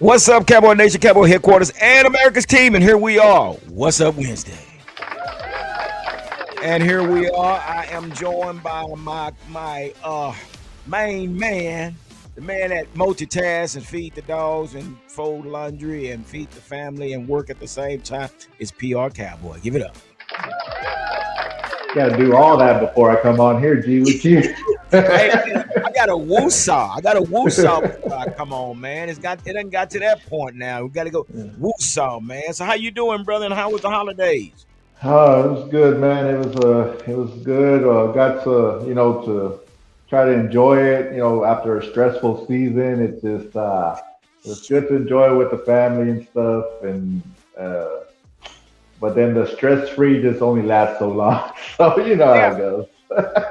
What's up, Cowboy Nation, Cowboy Headquarters, and America's team? And here we are. What's up, Wednesday? And here we are. I am joined by my main man, the man that multitasks and feed the dogs and fold laundry and feed the family and work at the same time. Is PR Cowboy. Give it up. Got to do all that before I come on here, G, with you. Hey, I got a woosah. I got a woosah before I come on, man. It done got to that point now. We got to go woosah, man. So how you doing, brother? And how was the holidays? Oh, it was good, man. It was good. Got to to try to enjoy it. After a stressful season, it was good to enjoy it with the family and stuff. And but then the stress free just only lasts so long. So you know how Yeah. it goes.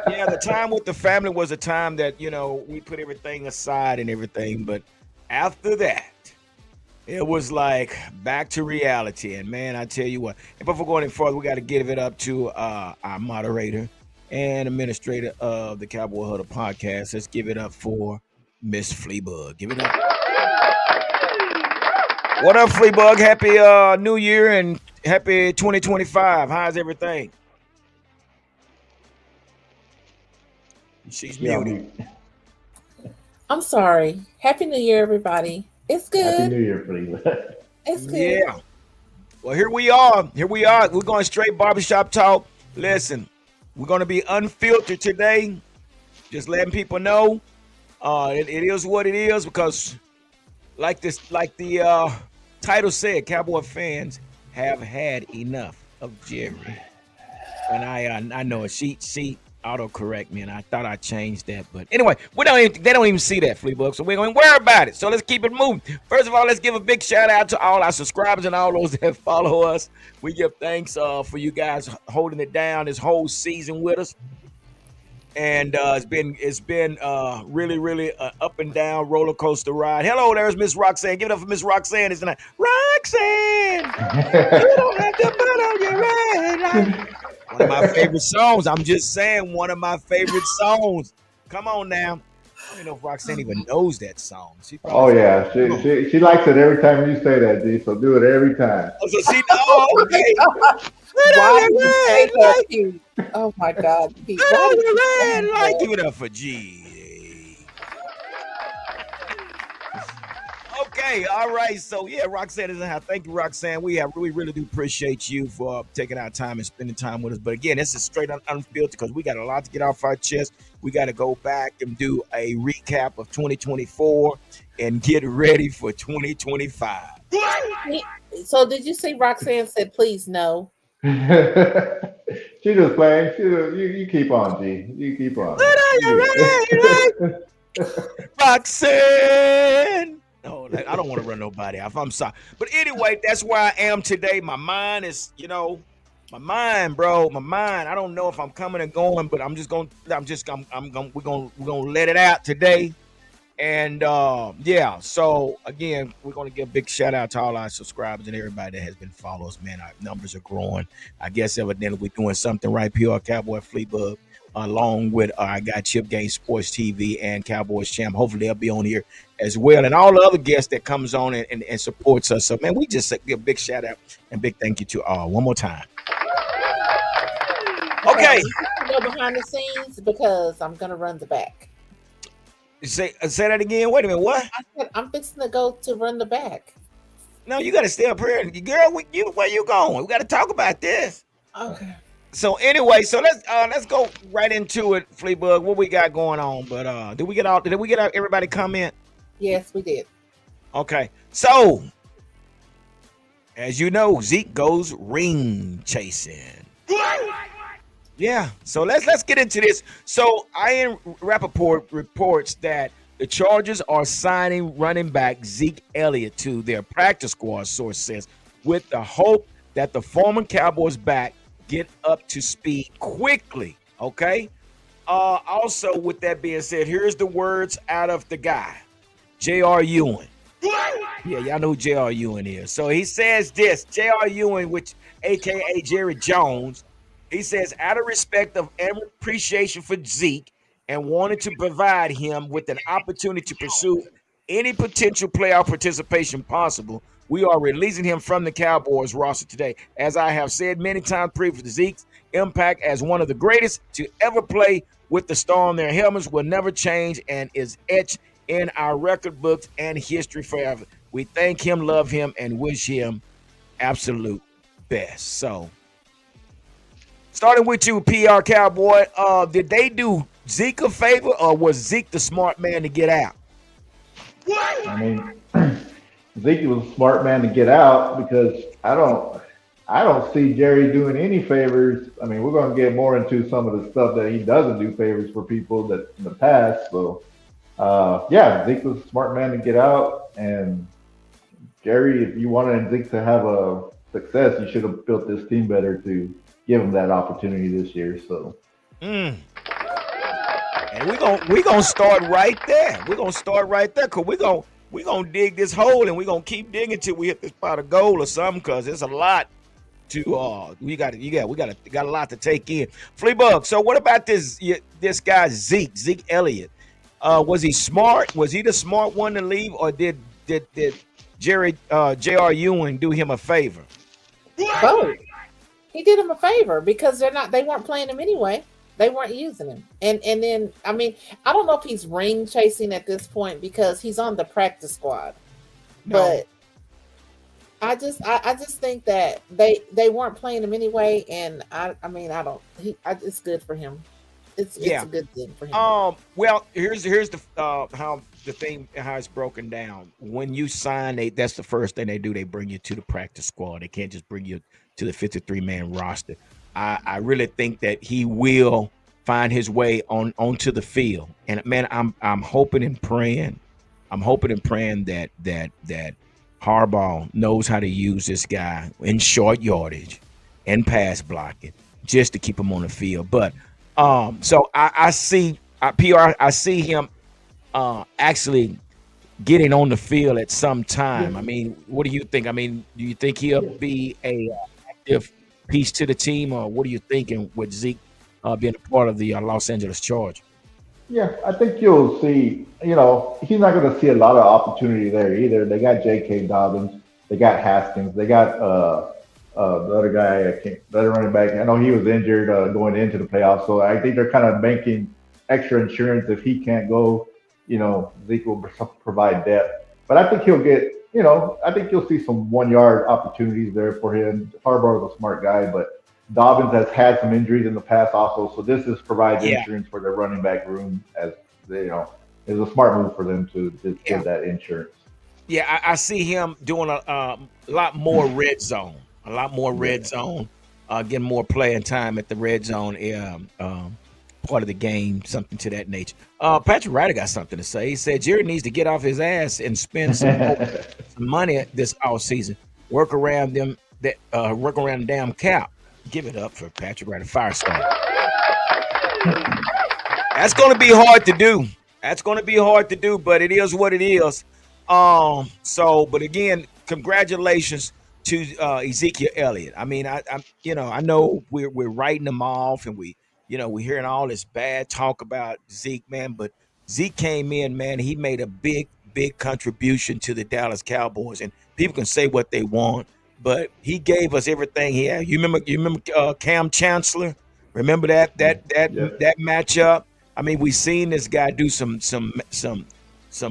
Yeah, the time with the family was a time that, we put everything aside and everything. But after that, it was like back to reality. And man, I tell you what, and before going any further, we got to give it up to our moderator and administrator of the Cowboy Huddle podcast. Let's give it up for Miss Fleabug. Give it up. What up, Fleabug? Happy New Year and happy 2025. How's everything? She's Yeah, I'll muted. be I'm sorry. Happy New Year, everybody. It's Happy good. New Year, please. It's good. Yeah. Well, here we are. Here we are. We're going straight barbershop talk. Listen, we're going to be unfiltered today. Just letting people know it is what it is because, like the title said, Cowboy fans have had enough of Jerry. And I know it. She auto correct me, and I thought I changed that, but anyway, they don't even see that Fleabug, so we're going to worry about it. So let's keep it moving. First of all, let's give a big shout out to all our subscribers and all those that follow us. We give thanks for you guys holding it down this whole season with us, and it's been really really up and down roller coaster ride. Hello, there's Miss Roxanne. Give it up for Miss Roxanne. It's tonight. Roxanne, you don't have to put on your red light. One of my favorite songs. I'm just saying, one of my favorite songs. Come on now. I don't even know if Roxanne even knows that song. She Oh probably yeah, she likes it every time you say that, G. So do it every time. oh, so she. Oh, okay. Put on Why your do you say red that, light. Pete? Oh my God, Pete. Put Why on do your you red say light. that? Give it up for G. Okay, all right. So yeah, Roxanne is in house. Thank you, Roxanne. We really do appreciate you for taking our time and spending time with us. But again, this is straight unfiltered because we got a lot to get off our chest. We got to go back and do a recap of 2024 and get ready for 2025. So did you see Roxanne said, please no? She just playing. You keep on, G. You keep Put on. on your You red light, good. Roxanne. No, I don't want to run nobody off. I'm sorry. But anyway, that's where I am today. My mind is, my mind, bro. My mind. I don't know if I'm coming and going, but we're gonna let it out today. And yeah, so again, we're gonna give a big shout out to all our subscribers and everybody that has been following us. Man, our numbers are growing. I guess evidently we're doing something right. PR Cowboy Fleabug, along with I got Chip Game Sports TV and Cowboys Champ. Hopefully they'll be on here as well, and all the other guests that comes on and supports us. So man, we just give a big shout out and big thank you to all. One more time. Okay, Okay, you go behind the scenes because I'm gonna run the back. say that again. Wait a minute, what? I said I'm fixing to go to run the back. No, you got to stay up here, girl. Where you going? We got to talk about this. Okay. So anyway, so let's go right into it, Fleabug. What we got going on? But did we get everybody comment? Yes, we did. Okay. So as you know, Zeke goes ring chasing. Yeah. So let's get into this. So Ian Rappaport reports that the Chargers are signing running back Zeke Elliott to their practice squad, source says, with the hope that the former Cowboys back get up to speed quickly. Okay. Also, with that being said, here's the words out of the guy, J.R. Ewing. Yeah, y'all know who J.R. Ewing is. So he says this, J.R. Ewing, which aka Jerry Jones, he says, out of respect of and appreciation for Zeke and wanted to provide him with an opportunity to pursue any potential playoff participation possible, we are releasing him from the Cowboys roster today. As I have said many times previously, Zeke's impact as one of the greatest to ever play with the star on their helmets will never change and is etched in our record books and history forever. We thank him, love him, and wish him absolute best. So, starting with you, PR Cowboy, did they do Zeke a favor, or was Zeke the smart man to get out? I mean, Zeke was a smart man to get out because I don't see Jerry doing any favors. I mean, we're going to get more into some of the stuff that he doesn't do favors for people that in the past. So, yeah, Zeke was a smart man to get out. And Jerry, if you wanted Zeke to have a success, you should have built this team better to give him that opportunity this year. So, Mm. And we're gonna start right there. We're gonna start right there because we're gonna dig this hole and we're gonna keep digging till we hit this pot of gold or something because it's a lot to we got a lot to take in. Fleabug, so what about this guy Zeke Elliott? Was he smart? Was he the smart one to leave, or did Jerry J.R. Ewing do him a favor? Both. He did him a favor because they weren't playing him anyway. They weren't using him. And then I mean, I don't know if he's ring chasing at this point because he's on the practice squad. No. But I just think that they weren't playing him anyway, and it's good for him. It's a good thing for him. Well, here's the how it's broken down. When you sign, that's the first thing they do. They bring you to the practice squad. They can't just bring you to the 53-man roster. I really think that he will find his way onto the field. And man, I'm hoping and praying. I'm hoping and praying that Harbaugh knows how to use this guy in short yardage and pass blocking just to keep him on the field. But so I see PR. I see him actually getting on the field at some time. I mean, what do you think? I mean, do you think he'll be a active piece to the team, or what are you thinking with Zeke being a part of the Los Angeles Charge? yeah, I think you'll see, he's not going to see a lot of opportunity there either. They got J.K. Dobbins, they got Haskins, they got the other guy, the other running back. I know he was injured going into the playoffs, so I think they're kind of banking extra insurance if he can't go. Zeke will provide depth, but I think he'll get. I think you'll see some 1 yard opportunities there for him. Harbaugh's a smart guy, but Dobbins has had some injuries in the past also, so this provides insurance for their running back room. As it's a smart move for them to just give that insurance. Yeah, I see him doing a lot more red zone. A lot more red zone, getting more playing time at the red zone part of the game, something to that nature. Patrick Ryder got something to say. He said Jerry needs to get off his ass and spend some money this offseason. Work around the damn cap. Give it up for Patrick Ryder, Firestorm. That's going to be hard to do. But it is what it is. But again, congratulations to Ezekiel Elliott. I mean, I know we're writing them off, and we're hearing all this bad talk about Zeke, man. But Zeke came in, man. He made a big contribution to the Dallas Cowboys, and people can say what they want, but he gave us everything he had. You remember Cam Chancellor? Remember that matchup? I mean, we've seen this guy do some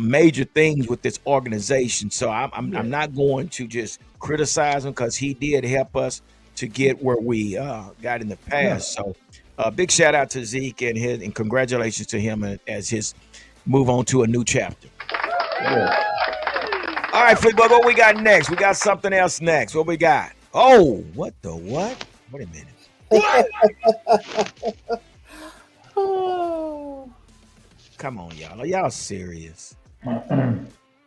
major things with this organization. So I'm not going to just criticize him because he did help us to get where we got in the past. So big shout out to Zeke and congratulations to him as his move on to a new chapter. Yeah. All right, Fleetwood, what we got next? We got something else next. What we got? Oh, what the what? Wait a minute. What? Oh. Come on, y'all. Are y'all serious?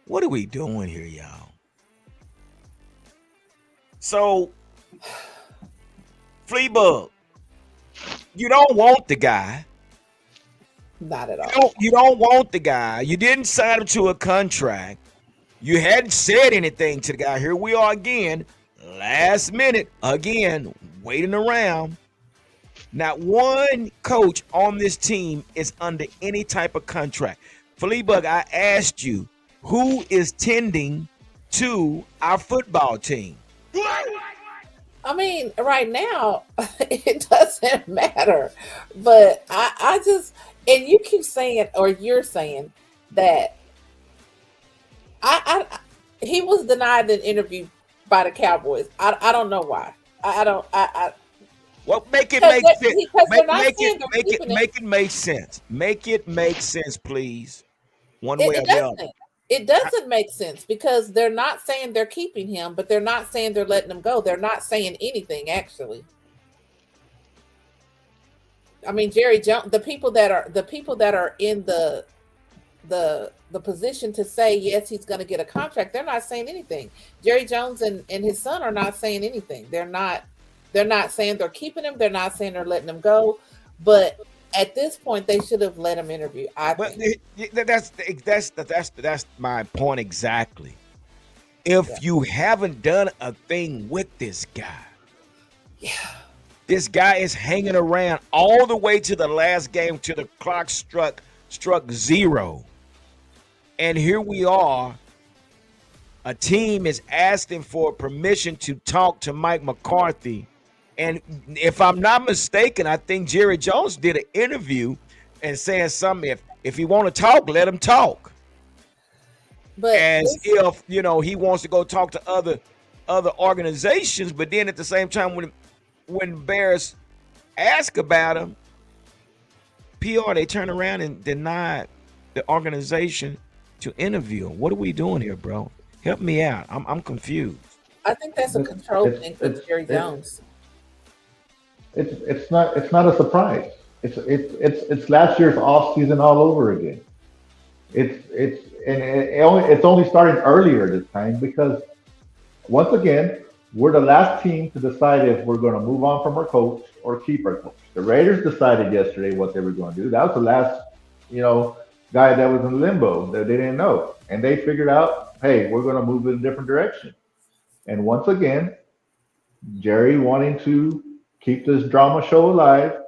What are we doing here, y'all? So, Fleabug, you don't want the guy. Not at all. You don't want the guy. You didn't sign him to a contract. You hadn't said anything to the guy. Here we are again, last minute, again, waiting around. Not one coach on this team is under any type of contract. Fleabug, I asked you, who is tending to our football team? I mean, right now it doesn't matter. But I just, and you keep saying, or you're saying that I he was denied an interview by the Cowboys. I don't know why. I don't I Well, make it because make sense. they're Make not make it saying they're make it keeping him. make it make sense. Make it make sense, please. One It, way it or the other. doesn't. It doesn't make sense because they're not saying they're keeping him, but they're not saying they're letting him go. They're not saying anything actually. I mean, Jerry Jones, the people that are in the position to say yes, he's going to get a contract. They're not saying anything. Jerry Jones and his son are not saying anything. They're not saying they're keeping him. They're not saying they're letting him go. But at this point, they should have let him interview. I But think. that's my point exactly. If Yeah. you haven't done a thing with this guy, Yeah. this guy is hanging around all the way to the last game till the clock struck zero. And here we are. A team is asking for permission to talk to Mike McCarthy. And if I'm not mistaken, I think Jerry Jones did an interview and saying something. If he want to talk, let him talk. But As this, if he wants to go talk to other organizations, but then at the same time, when Bears ask about him, PR they turn around and deny the organization to interview him. What are we doing here, bro? Help me out. I'm confused. I think that's a It's control it's thing for it's Jerry it's Jones. it's not a surprise. It's last year's off season all over again. It's only starting earlier this time because once again we're the last team to decide if we're going to move on from our coach or keep our coach. The Raiders decided yesterday what they were going to do. That was the last, you know, guy that was in limbo that they didn't know, and they figured out, hey, we're going to move in a different direction. And once again, Jerry wanting to keep this drama show alive,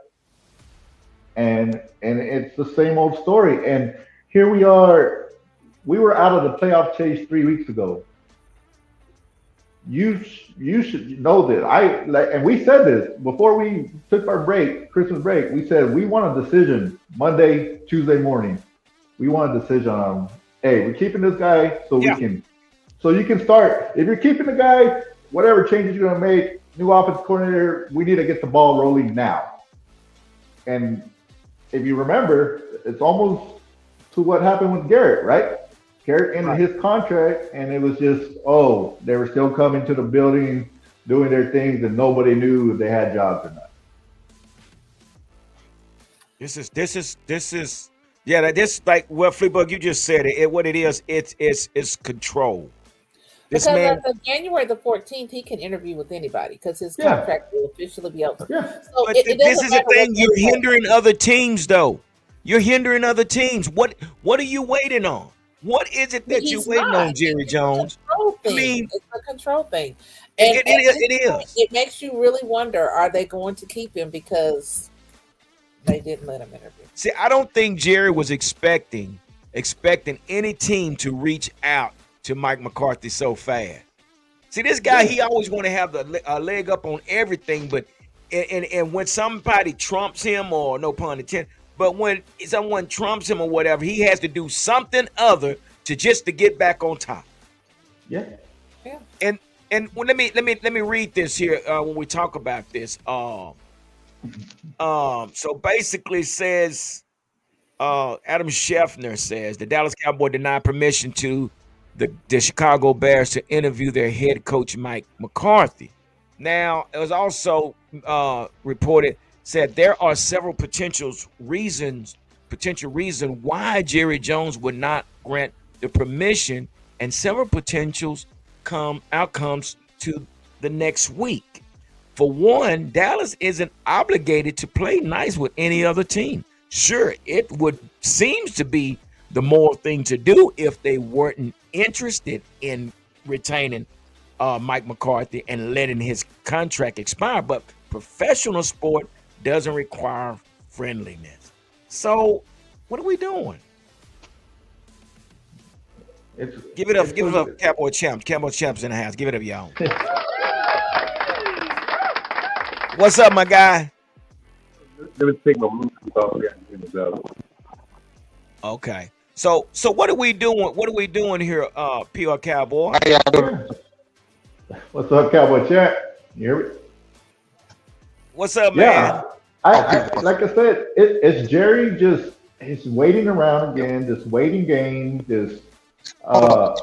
and it's the same old story. And here we are. We were out of the playoff chase 3 weeks ago. You should know this. And we said this before we took our break, Christmas break. We said we want a decision Monday, Tuesday morning. We want a decision on, hey, we're keeping this guy Yeah. so you can start. If you're keeping the guy, whatever changes you're gonna make, new offense coordinator, we need to get the ball rolling now. And if you remember, it's almost to what happened with Garrett, right? Garrett ended Right. his contract, and it was just, oh, they were still coming to the building, doing their things, and nobody knew if they had jobs or not. This is yeah. This like what Fleetwood you just said. What it is. It's control. This Because man. as of January the 14th, he can interview with anybody because his Yeah, contract will officially be over. yeah. So But it this doesn't is the matter what thing. they You're say. hindering other teams, though. You're hindering other teams. What are you waiting on? What is it that you're He's waiting not. on, Jerry It's a Jones? control I thing. mean, It's a control thing. it, And it, at it, this it point, is. it makes you really wonder, are they going to keep him because they didn't let him interview? See, I don't think Jerry was expecting any team to reach out to Mike McCarthy so fast. See, this guy, Yeah. he always want to have a leg up on everything, but and when somebody trumps him, or no pun intended, but when someone trumps him or whatever, he has to do something other to get back on top. Yeah. Yeah. And well, let me read this here when we talk about this. So basically says Adam Scheffner says the Dallas Cowboys denied permission to the Chicago Bears to interview their head coach Mike McCarthy. Now, it was also reported said there are several potential reason why Jerry Jones would not grant the permission, and several potentials outcomes to the next week. For one, Dallas isn't obligated to play nice with any other team. Sure, it would seems to be the moral thing to do if they weren't interested in retaining Mike McCarthy and letting his contract expire. But professional sport doesn't require friendliness. So, what are we doing? Give it up. Give it up, Cowboy Champs. Cowboy Champs in the house. Give it up, y'all. What's up, my guy? Let me take my Bluetooth off. Okay. So what are we doing? What are we doing here, PR Cowboy? How y'all doing? What's up, Cowboy Chat? You hear me? What's up, Yeah. man? I like I said, it's Jerry just he's waiting around again, just waiting games, just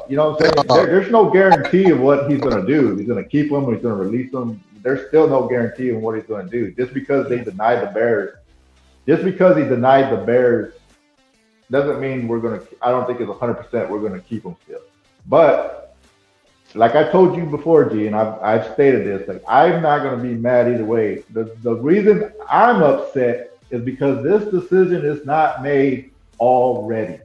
you know what I'm saying? There's no guarantee of what he's gonna do. He's gonna keep them or he's gonna release them. There's still no guarantee of what he's gonna do. Just because they denied the Bears, just because he denied the Bears doesn't mean we're gonna I don't think it's 100% we're gonna keep him still. But like I told you before, G, and I've stated this, like I'm not going to be mad either way. The reason I'm upset is because this decision is not made already.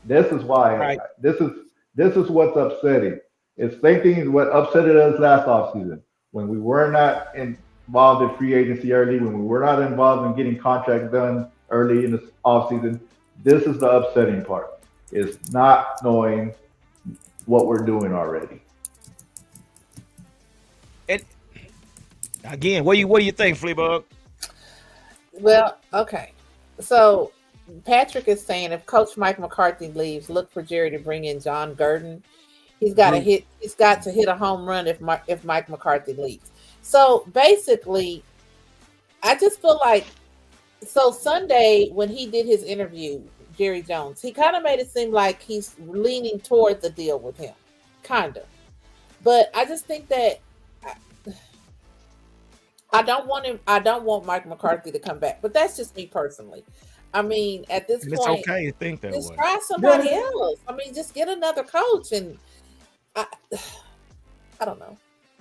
This is why. Right. This is what's upsetting. It's same thing as what upset us last offseason when we were not involved in free agency early, when we were not involved in getting contracts done early in the offseason. This is the upsetting part. Is not knowing what we're doing already. And again, what do you think, Fleabug? Well, okay. So Patrick is saying if Coach Mike McCarthy leaves, look for Jerry to bring in John Gurdon. He's got to hit. He's got to hit a home run if Mike McCarthy leaves. So basically, I just feel like Sunday when he did his interview, Jerry Jones, he kind of made it seem like he's leaning toward the deal with him, kind of. But I just think that I don't want him. I don't want Mike McCarthy to come back. But that's just me personally. I mean, at this And point, it's okay to think that just way. try somebody else. I mean, just get another coach, and I don't know.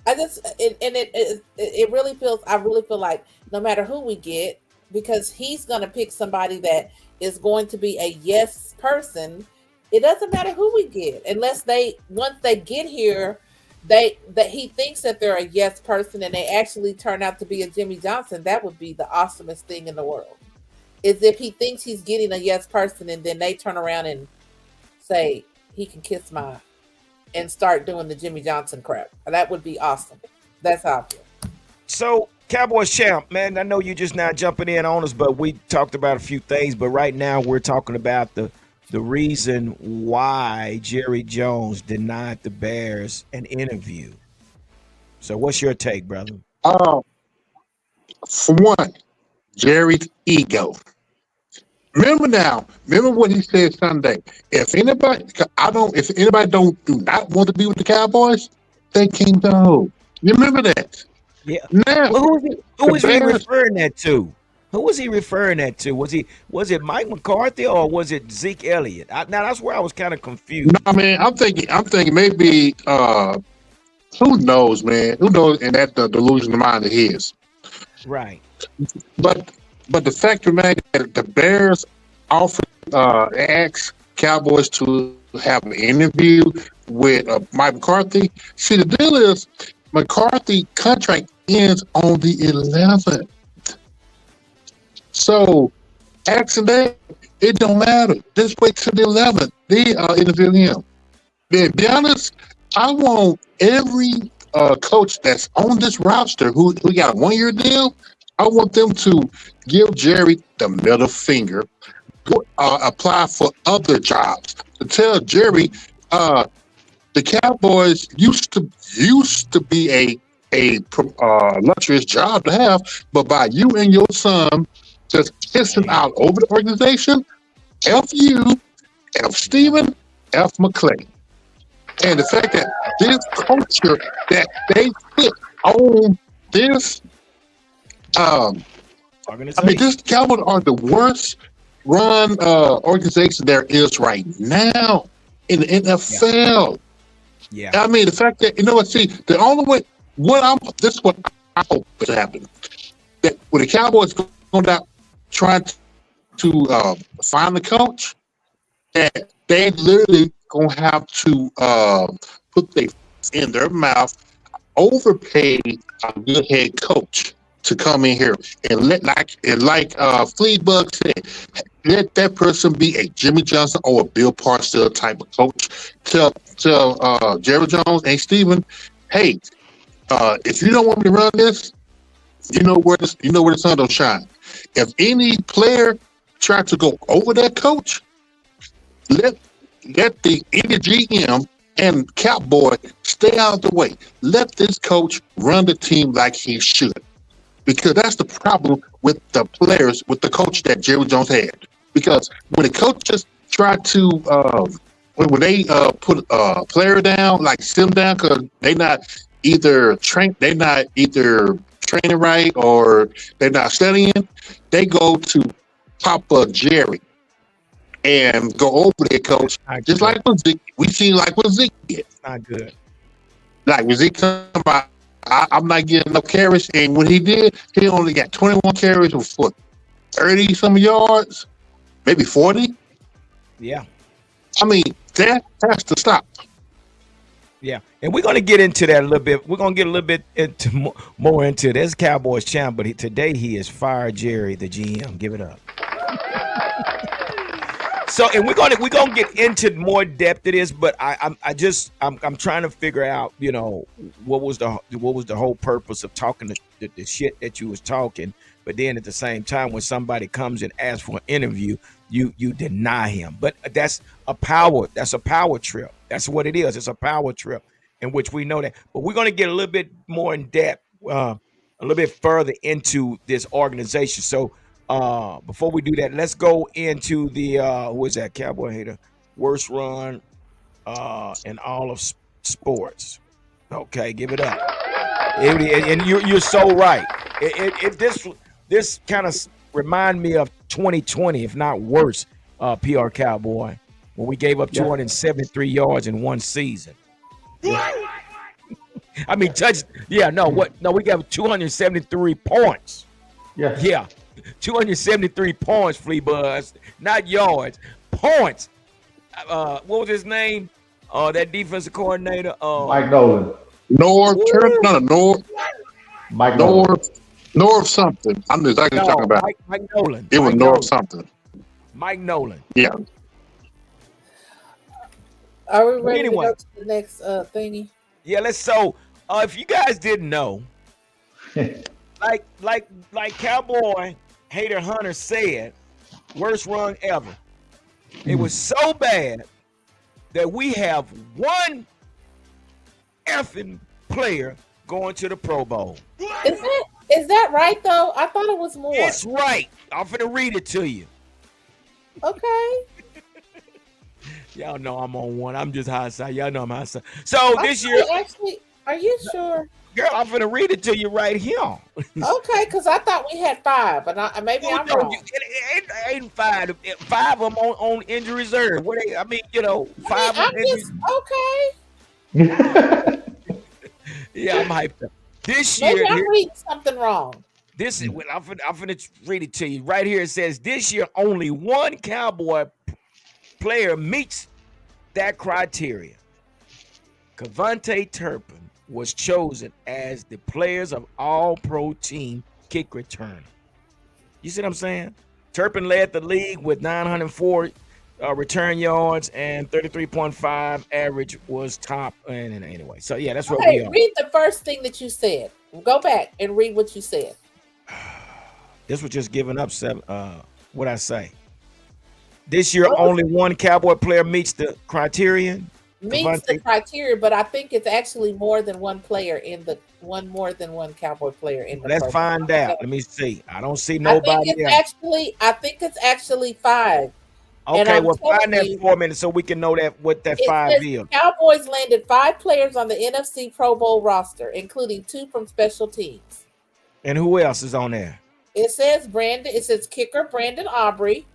It really feels. I really feel like no matter who we get, because he's going to pick somebody that is going to be a yes person. It doesn't matter who we get, unless once they get here, that he thinks that they're a yes person and they actually turn out to be a Jimmy Johnson. That would be the awesomest thing in the world. Is if he thinks he's getting a yes person and then they turn around and say he can kiss my and start doing the Jimmy Johnson crap. That would be awesome. That's how I feel. So, Cowboys Champ, man, I know you just now jumping in on us, but we talked about a few things. But right now we're talking about the reason why Jerry Jones denied the Bears an interview. So what's your take, brother? For one, Jerry's ego. Remember what he said Sunday. If anybody do not want to be with the Cowboys, they can go. You remember that? Yeah. Now, Well, who was he Bears- referring that to? Who was he referring that to? Was it Mike McCarthy or was it Zeke Elliott? Now that's where I was kind of confused. No, man, I'm thinking maybe who knows, man? Who knows? And that's the delusion of mind of his. Right. But the fact remains that the Bears offered asked Cowboys to have an interview with Mike McCarthy. See, the deal is McCarthy contract ends on the 11th. So, asking that, it don't matter. Just wait till the 11th. They interview him. To be honest, I want every coach that's on this roster who got a 1-year deal, I want them to give Jerry the middle finger, apply for other jobs. To tell Jerry, the Cowboys used to be a luxurious job to have, but by you and your son just kissing out over the organization, F you, F Steven, F McClay. And the fact that this culture that they put on this, this Cowboys are the worst run organization there is right now in the NFL. Yeah. I mean, the fact that, the only way, this is what I hope is happening. That when the Cowboys go down trying to find the coach, that they literally going to have to put their in their mouth, overpay a good head coach to come in here and like Fleabug said, let that person be a Jimmy Johnson or a Bill Parcells type of coach. Tell Jerry Jones and Steven, hey, if you don't want me to run this, you know where the sun don't shine. If any player try to go over that coach, let any GM and Cowboy stay out of the way. Let this coach run the team like he should. Because that's the problem with the players, with the coach that Jerry Jones had. Because when the coaches try to, when they put a player down, like sit them down, because they're not either training right or they're not studying, they go to Papa Jerry and go over their coach, just like what Zeke. We seen like what Zeke did. Not good. Like when Zeke come out, I'm not getting no carries, and when he did, he only got 21 carries with 30 some yards, maybe 40. Yeah. I mean, that has to stop. Yeah, and we're going to get into that a little bit. We're going to get a little bit into more into this Cowboys champ, but today he is fired Jerry, the GM. Give it up. So, and we're gonna get into more depth of this, but I'm trying to figure out, you know, what was the whole purpose of talking the shit that you was talking, but then at the same time, when somebody comes and asks for an interview, you deny him. But that's a power trip. That's what it is. It's a power trip, in which we know that. But we're gonna get a little bit more in depth, a little bit further into this organization. So. Before we do that, let's go into the who is that Cowboy hater? Worst run in all of sports. Okay, give it up. And you're so right. This kind of remind me of 2020, if not worse. PR Cowboy, when we gave up 273 yards in one season. I mean, we got 273 points. Yeah. 273 points, Flea Buzz, not yards, points. What was his name? That defensive coordinator, Mike Nolan. North something. I know exactly what you're talking about. Mike Nolan. It was North something. Mike Nolan. Yeah. Are we ready to go to the next thingy? Yeah, let's. So, if you guys didn't know, like Cowboy hater Hunter said, worst run ever. It was so bad that we have one effing player going to the Pro Bowl. Is that right though? I thought it was more. It's right. I'm finna read it to you. Okay. Y'all know I'm on one. I'm just high side. Y'all know I'm high side. So this year, actually, are you sure? Girl, I'm finna read it to you right here. Okay, because I thought we had 5, and maybe I'm wrong. It ain't 5. 5 of them on injury reserve. 5 on injury. Okay. Yeah, I'm hyped up. This year, maybe I'm reading something wrong. This is I'm finna read it to you right here. It says this year only one Cowboy player meets that criteria. Cavante Turpin was chosen as the players of all-pro team kick return. You see what I'm saying? Turpin led the league with 904 return yards and 33.5 average was top. And anyway, so yeah, that's what we are. Read the first thing that you said. Go back and read what you said. This was just giving up what I say. This year, only one Cowboy player meets the criterion. Meets the criteria, but I think it's actually more than one player more than one Cowboy player in the. Let's find out. Let me see. I don't see nobody else. I think it's actually 5. Okay, well, find that for a minute so we can know what that 5 is. Cowboys landed 5 players on the NFC Pro Bowl roster, including 2 from special teams. And who else is on there? It says kicker Brandon Aubrey,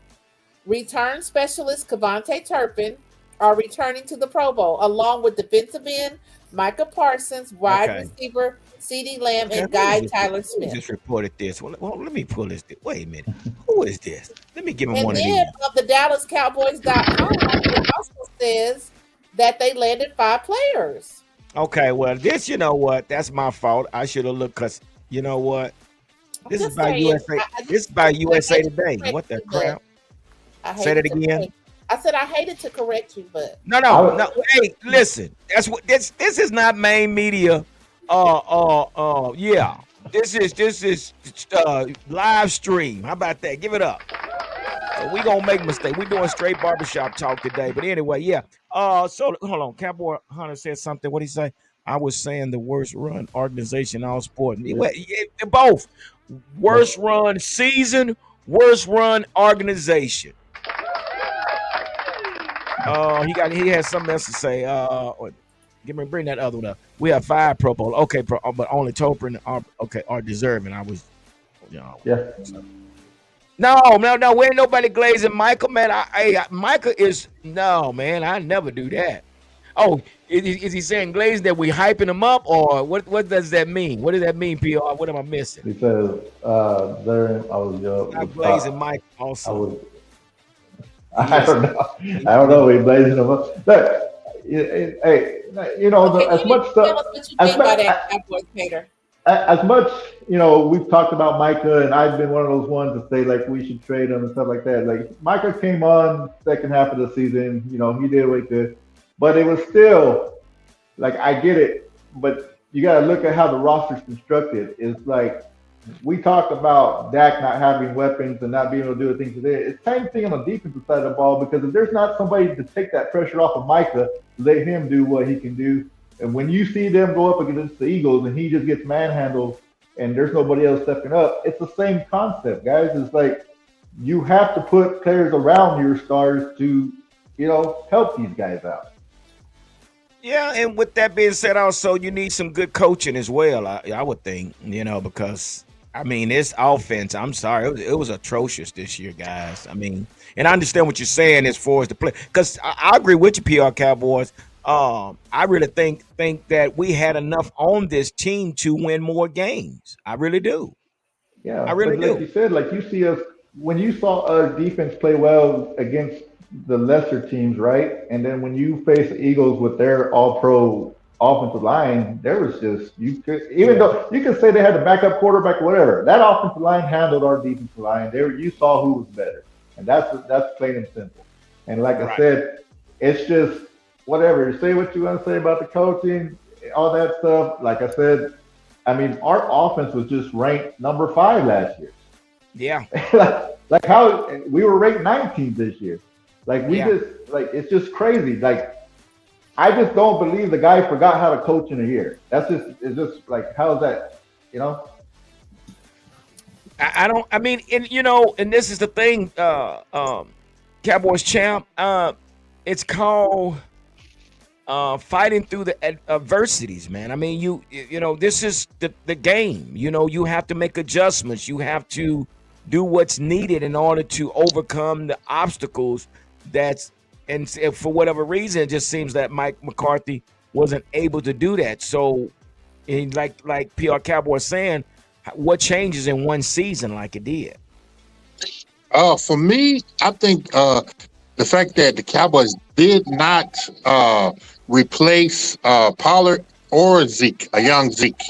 return specialist Cavante Turpin are returning to the Pro Bowl, along with defensive end Micah Parsons, wide receiver CeeDee Lamb, and guy Tyler Smith. Just reported this. Well, let me pull this. Wait a minute. Who is this? Let me give him one of these. And then of the DallasCowboys.com, it also says that they landed 5 players. Okay, well, this, you know what? That's my fault. I should have looked, because you know what? This is by USA. This is by USA Today. What the crap? I Say that hated to again. I said I hated to correct you, but No. Hey, listen. That's what this is not main media. Yeah. This is live stream. How about that? Give it up. So we gonna make mistakes. We doing straight barbershop talk today. But anyway, yeah. So hold on. Cowboy Hunter said something. What he say? I was saying the worst run organization in all sport. Well, yeah, both worst run season, worst run organization. He has something else to say. Bring that other one up. We have 5 Pro Bowl. Okay, but only Toprin are deserving. I was, Yeah. No. We ain't nobody glazing Michael, man. Michael is no, man. I never do that. Oh, is he saying glazing that we hyping him up, or what? What does that mean? What does that mean, PR? What am I missing? He says, I was, Stop glazing Mike. I Also, was, I yes. don't know. I don't know. We blazing him up. Look, hey, okay, as you need much to stuff, tell us what you as mean by much, that, Cowboys hater. as much, we've talked about Micah, and I've been one of those ones to say like we should trade him and stuff like that. Like Micah came on second half of the season, he did really good, but it was still like I get it, but you got to look at how the roster's constructed. It's like we talk about Dak not having weapons and not being able to do the things today. It's the same thing on the defensive side of the ball because if there's not somebody to take that pressure off of Micah, let him do what he can do. And when you see them go up against the Eagles and he just gets manhandled and there's nobody else stepping up, it's the same concept, guys. It's like you have to put players around your stars to, help these guys out. Yeah, and with that being said, also you need some good coaching as well. I would think, because I mean this offense. I'm sorry, it was atrocious this year, guys. I mean, and I understand what you're saying as far as the play, because I agree with you, PR Cowboys. I really think that we had enough on this team to win more games. I really do. I Yeah, really but like do. you said, like you see us when you saw our defense play well against the lesser teams, right? And then when you face the Eagles with their all-pro offensive line, there was just you could even Yeah. though you could say they had the backup quarterback, or whatever. That offensive line handled our defensive line. There, you saw who was better, and that's plain and simple. And like I Right. said, it's just whatever. Say what you want to say about the coaching, all that stuff. Like I said, I mean, our offense was just ranked number 5 last year. Yeah. like how we were ranked 19th this year. Like we Yeah. just it's just crazy. Like I just don't believe the guy forgot how to coach in a year. It's just like how is that? You know? I don't. I mean, and this is the thing. Cowboys champ. It's called fighting through the adversities, man. I mean, this is the game. You have to make adjustments. You have to do what's needed in order to overcome the obstacles. And for whatever reason, it just seems that Mike McCarthy wasn't able to do that. So, like PR Cowboy saying, what changes in one season like it did? For me, I think the fact that the Cowboys did not replace Pollard or Zeke, a young Zeke.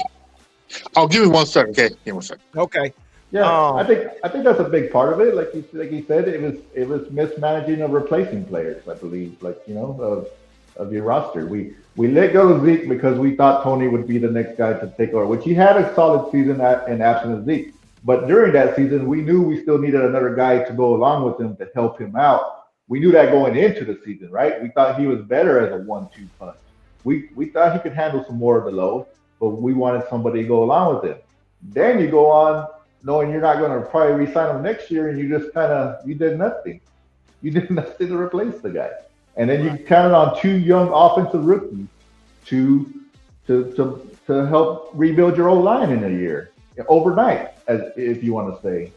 Oh, give me 1 second, okay? Give me 1 second. Okay. Yeah, I think that's a big part of it. Like you said, it was mismanaging of replacing players. I believe, of your roster. We let go of Zeke because we thought Tony would be the next guy to take over, which he had a solid season in absence of Zeke. But during that season, we knew we still needed another guy to go along with him to help him out. We knew that going into the season, right? We thought he was better as a 1-2 punch. We thought he could handle some more of the load, but we wanted somebody to go along with him. Then you go on knowing you're not going to probably re-sign him next year, and you just you did nothing. You did nothing to replace the guy, and then you counted on 2 young offensive rookies to to help rebuild your old line in a year overnight, as if you want to say.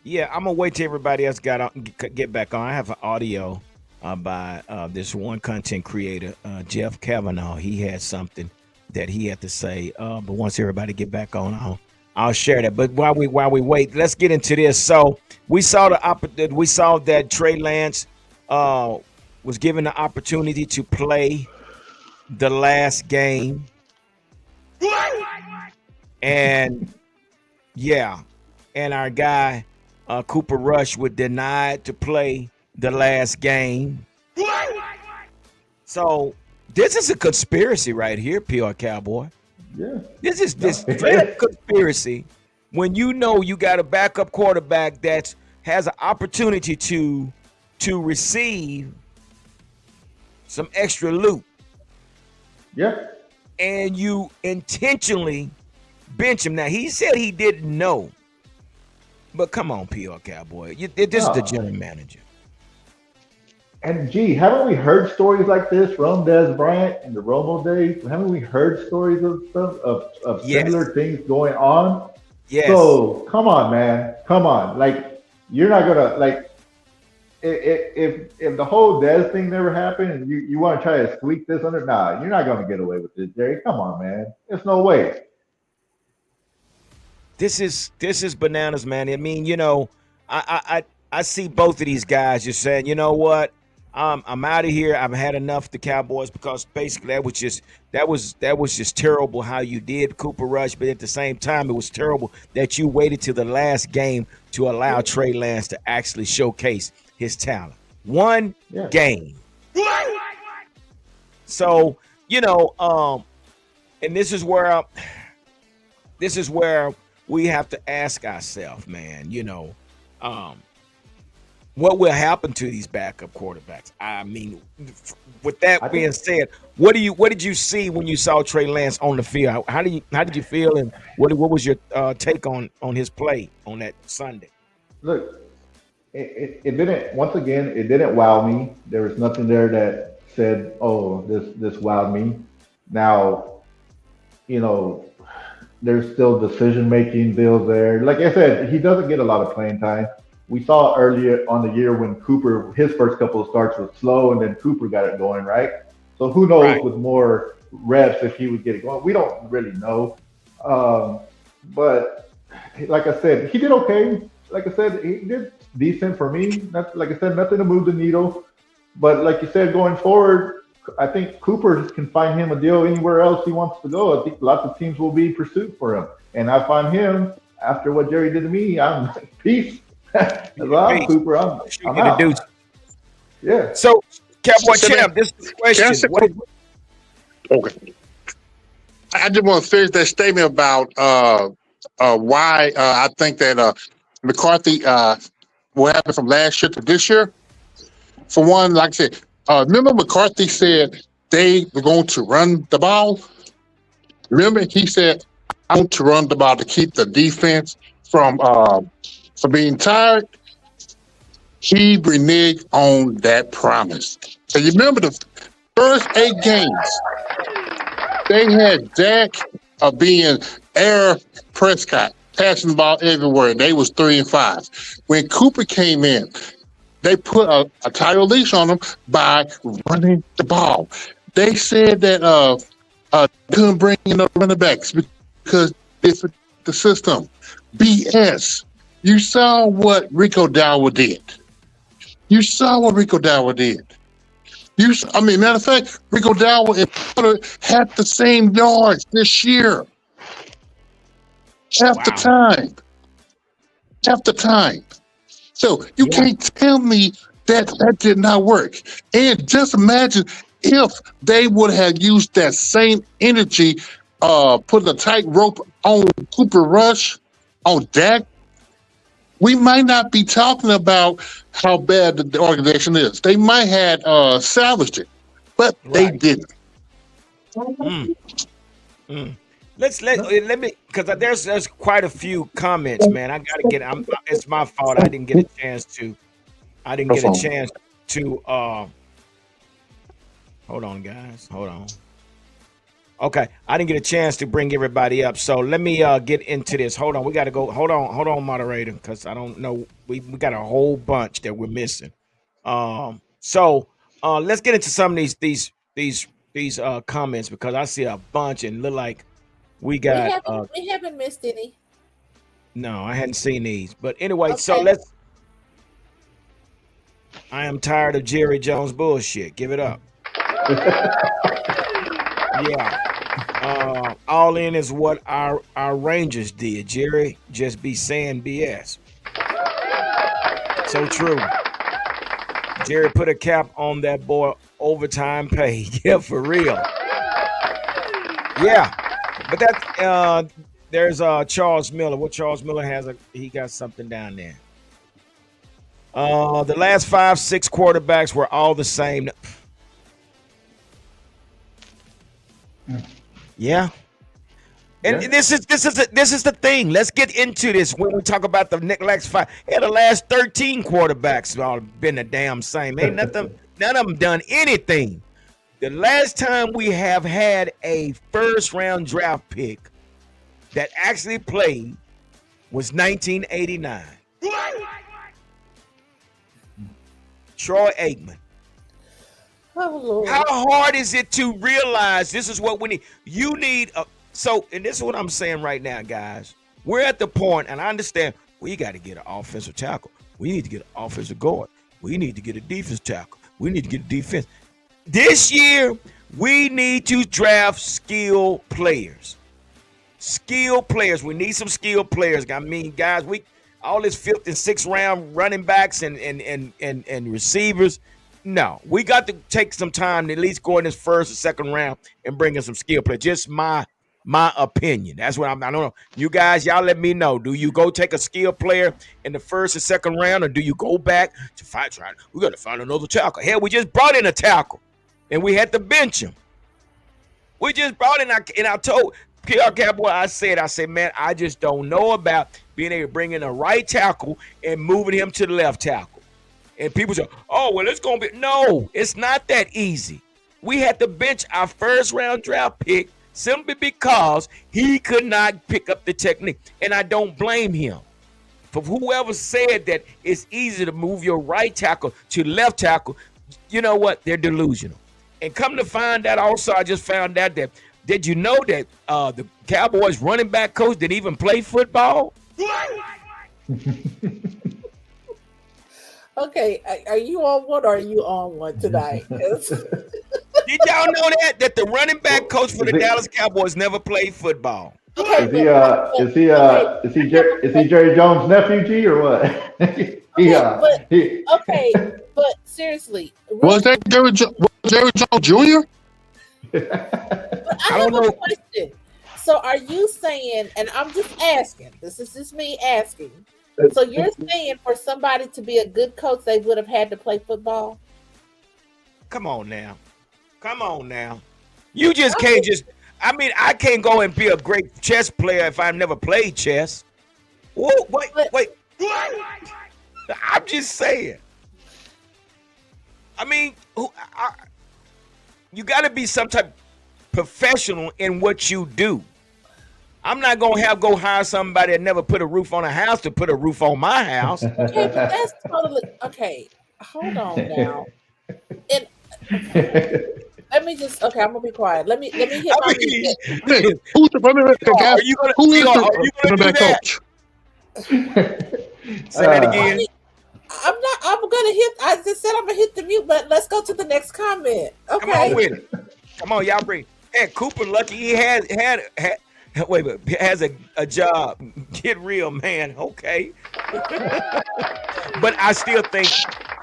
Yeah, I'm gonna wait till everybody else get back on. I have an audio by this one content creator, Jeff Kavanaugh. He had something that he had to say, but once everybody get back on, I'll share that. But while we wait, let's get into this. So we saw that Trey Lance was given the opportunity to play the last game, and yeah, and our guy Cooper Rush was denied to play the last game. So this is a conspiracy right here, PR Cowboy. Yeah. This is this straight up conspiracy when you know you got a backup quarterback that has an opportunity to receive some extra loot. Yeah. And you intentionally bench him. Now he said he didn't know. But come on, PR Cowboy. This is the general manager. And gee, haven't we heard stories like this from Des Bryant in the Romo days? Haven't we heard stories of stuff of Yes. similar things going on? Yes. So come on, man, come on. Like you're not gonna like if the whole Des thing never happened and you want to try to squeak this under, nah, you're not gonna get away with this, Jerry. Come on, man. There's no way. This is bananas, man. I mean, you know, I see both of these guys just saying, you know what, I'm out of here. I've had enough of the Cowboys because basically that was just terrible how you did Cooper Rush, but at the same time it was terrible that you waited till the last game to allow Trey Lance to actually showcase his talent. One game. So, you know, and this is where we have to ask ourselves, man, you know, what will happen to these backup quarterbacks? I mean, with that being said, what did you see when you saw Trey Lance on the field? How did you feel, and what was your take on his play on that Sunday? Look, it didn't. Once again, it didn't wow me. There was nothing there that said, "Oh, this wowed me." Now, you know, there's still decision-making deals there. Like I said, he doesn't get a lot of playing time. We saw earlier on the year when Cooper, his first couple of starts was slow, and then Cooper got it going, right? So who knows with more reps if he would get it going. We don't really know. But like I said, he did okay. Like I said, he did decent for me. Like I said, nothing to move the needle. But like you said, going forward, I think Cooper can find him a deal anywhere else he wants to go. I think lots of teams will be in pursuit for him. And I find him, after what Jerry did to me, I'm like, peace. As I'm Cooper, I'm out. Yeah. So, Cowboy Champ, this is the question. Okay. I just want to finish that statement about why I think that McCarthy what happened from last year to this year. For one, like I said, remember McCarthy said they were going to run the ball? Remember he said, I want to run the ball to keep the defense from being tired? He reneged on that promise. So you remember the first 8 games, they had Dak being Air Prescott, passing the ball everywhere. They was 3-5. When Cooper came in, they put a tighter leash on them by running the ball. They said that couldn't bring in the running backs because it's the system. BS. You saw what Rico Dowell did. Matter of fact, Rico Dowell and Potter had the same yards this year. Half the time. So you can't tell me that did not work. And just imagine if they would have used that same energy, put a tight rope on Cooper Rush, on Dak, we might not be talking about how bad the organization is. They might have salvaged it, but they didn't. Let me, because there's quite a few comments, man. I gotta get. It's my fault. I didn't get a chance to. Hold on, guys. Hold on. Okay, I didn't get a chance to bring everybody up, so let me get into this. Hold on, we got to go. Hold on, moderator, because I don't know. We got a whole bunch that we're missing. So let's get into some of these comments, because I see a bunch and look like we got. We haven't missed any. No, I hadn't seen these, but anyway, okay. So let's. I am tired of Jerry Jones bullshit. Give it up. Yeah. All in is what our Rangers did. Jerry just be saying BS. So true. Jerry put a cap on that boy overtime pay. Yeah, for real. Yeah. But that there's Charles Miller. What Charles Miller has he got something down there. The last 5, 6 quarterbacks were all the same. Yeah. And this is the thing. Let's get into this when we talk about the next 5. Yeah, the last 13 quarterbacks have all been the damn same. Ain't nothing. None of them done anything. The last time we have had a first-round draft pick that actually played was 1989. Troy Aikman. Oh, Lord. How hard is it to realize this is what we need? You need and this is what I'm saying right now, guys. We're at the point, and I understand we got to get an offensive tackle. We need to get an offensive guard. We need to get a defense tackle. We need to get a defense. This year, we need to draft skill players. Skill players. We need some skill players. I mean, guys, all this 5th and 6th round running backs and receivers. No, we got to take some time to at least go in this 1st or 2nd round and bring in some skill players. Just my opinion. That's what I don't know. You guys, y'all let me know. Do you go take a skill player in the 1st or 2nd round, or do you go back to fight? We got to find another tackle. Hell, we just brought in a tackle, and we had to bench him. We just brought in, and I told PR Cowboy, I said, man, I just don't know about being able to bring in a right tackle and moving him to the left tackle. And people say, oh, well, it's going to be. No, it's not that easy. We had to bench our 1st-round draft pick simply because he could not pick up the technique. And I don't blame him. For whoever said that it's easy to move your right tackle to left tackle, you know what? They're delusional. And come to find out also, I just found out that, did you know that the Cowboys running back coach didn't even play football? Okay, are you on one or are you on one tonight? Did y'all know that the running back coach for the Dallas Cowboys never played football? Okay, Is he Jerry Jones' nephew, G, or what? But seriously, Was that Jerry Jones Jr.? But I have a question. So are you saying, and I'm just asking, this is just me asking, so you're saying for somebody to be a good coach, they would have had to play football? Come on now. You just can't I can't go and be a great chess player if I've never played chess. Whoa, wait. I'm just saying. I mean, you got to be some type of professional in what you do. I'm not going to go hire somebody that never put a roof on a house to put a roof on my house. Okay, but that's totally okay. Hold on now. And let me just I'm gonna be quiet. Let me hit my music. Who's the running back coach? Who is the running back coach? Say that again. I'm gonna hit. I just said I'm gonna hit the mute button. Let's go to the next comment. Okay. Come on with it. Come on, y'all bring. Hey, Cooper, lucky he has a job. Get real, man. Okay. But I still think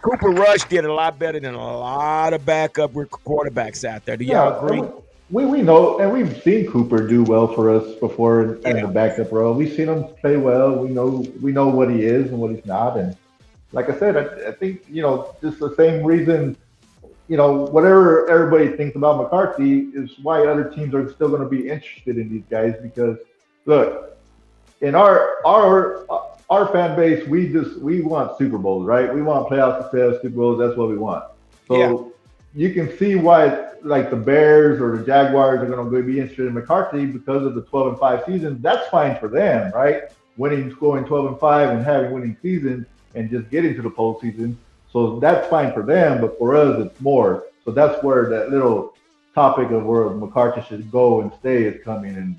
Cooper Rush did a lot better than a lot of backup quarterbacks out there. Do y'all agree? We know, and we've seen Cooper do well for us before in the backup role. We've seen him play well. We know what he is and what he's not. And like I said, I think, just the same reason, whatever everybody thinks about McCarthy is why other teams are still going to be interested in these guys. Because look, in our fan base, we want Super Bowls, right? We want playoff success, Super Bowls. That's what we want. So you can see why, like the Bears or the Jaguars are going to be interested in McCarthy because of the 12-5 season. That's fine for them, right? Going 12-5 and having winning seasons and just getting to the postseason. So that's fine for them, but for us, it's more. So that's where that little topic of where McCarthy should go and stay is coming. And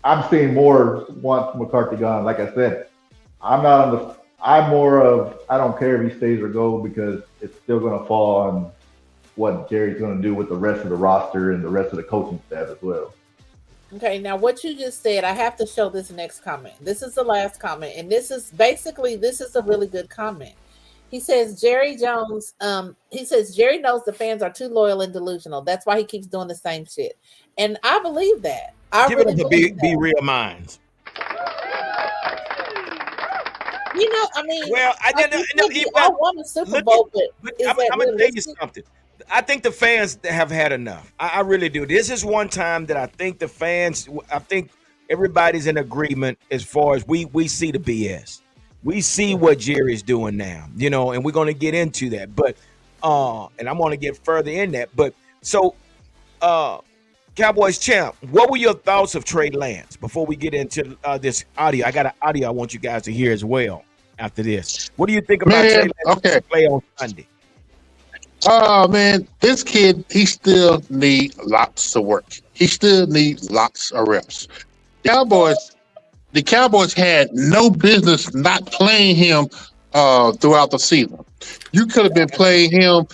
I'm seeing more want McCarthy gone. Like I said, I'm more of I don't care if he stays or go because it's still going to fall on what Jerry's going to do with the rest of the roster and the rest of the coaching staff as well. Okay, now what you just said, I have to show this next comment. This is the last comment, and this is basically this is a really good comment. He says Jerry Jones, he says Jerry knows the fans are too loyal and delusional. That's why he keeps doing the same shit. And I believe that. I Give it really up to believe be that. real minds. You know, I mean, Well, like you said, we all won the Super look at, Bowl, but but is I'm that gonna tell you realistic? something. I think the fans have had enough. I really do. This is one time that I think the fans. I think everybody's in agreement as far as we see the BS. We see what Jerry's doing now, and we're gonna get into that. But and I'm gonna get further in that. But so uh Cowboys champ, what were your thoughts of Trey Lance before we get into this audio? I got an audio I want you guys to hear as well after this. What do you think about Trey Man, Lance okay. play on Sunday? Oh man, this kid, he still need lots of work. He still needs lots of reps. Cowboys, the Cowboys had no business not playing him throughout the season. You could have been playing him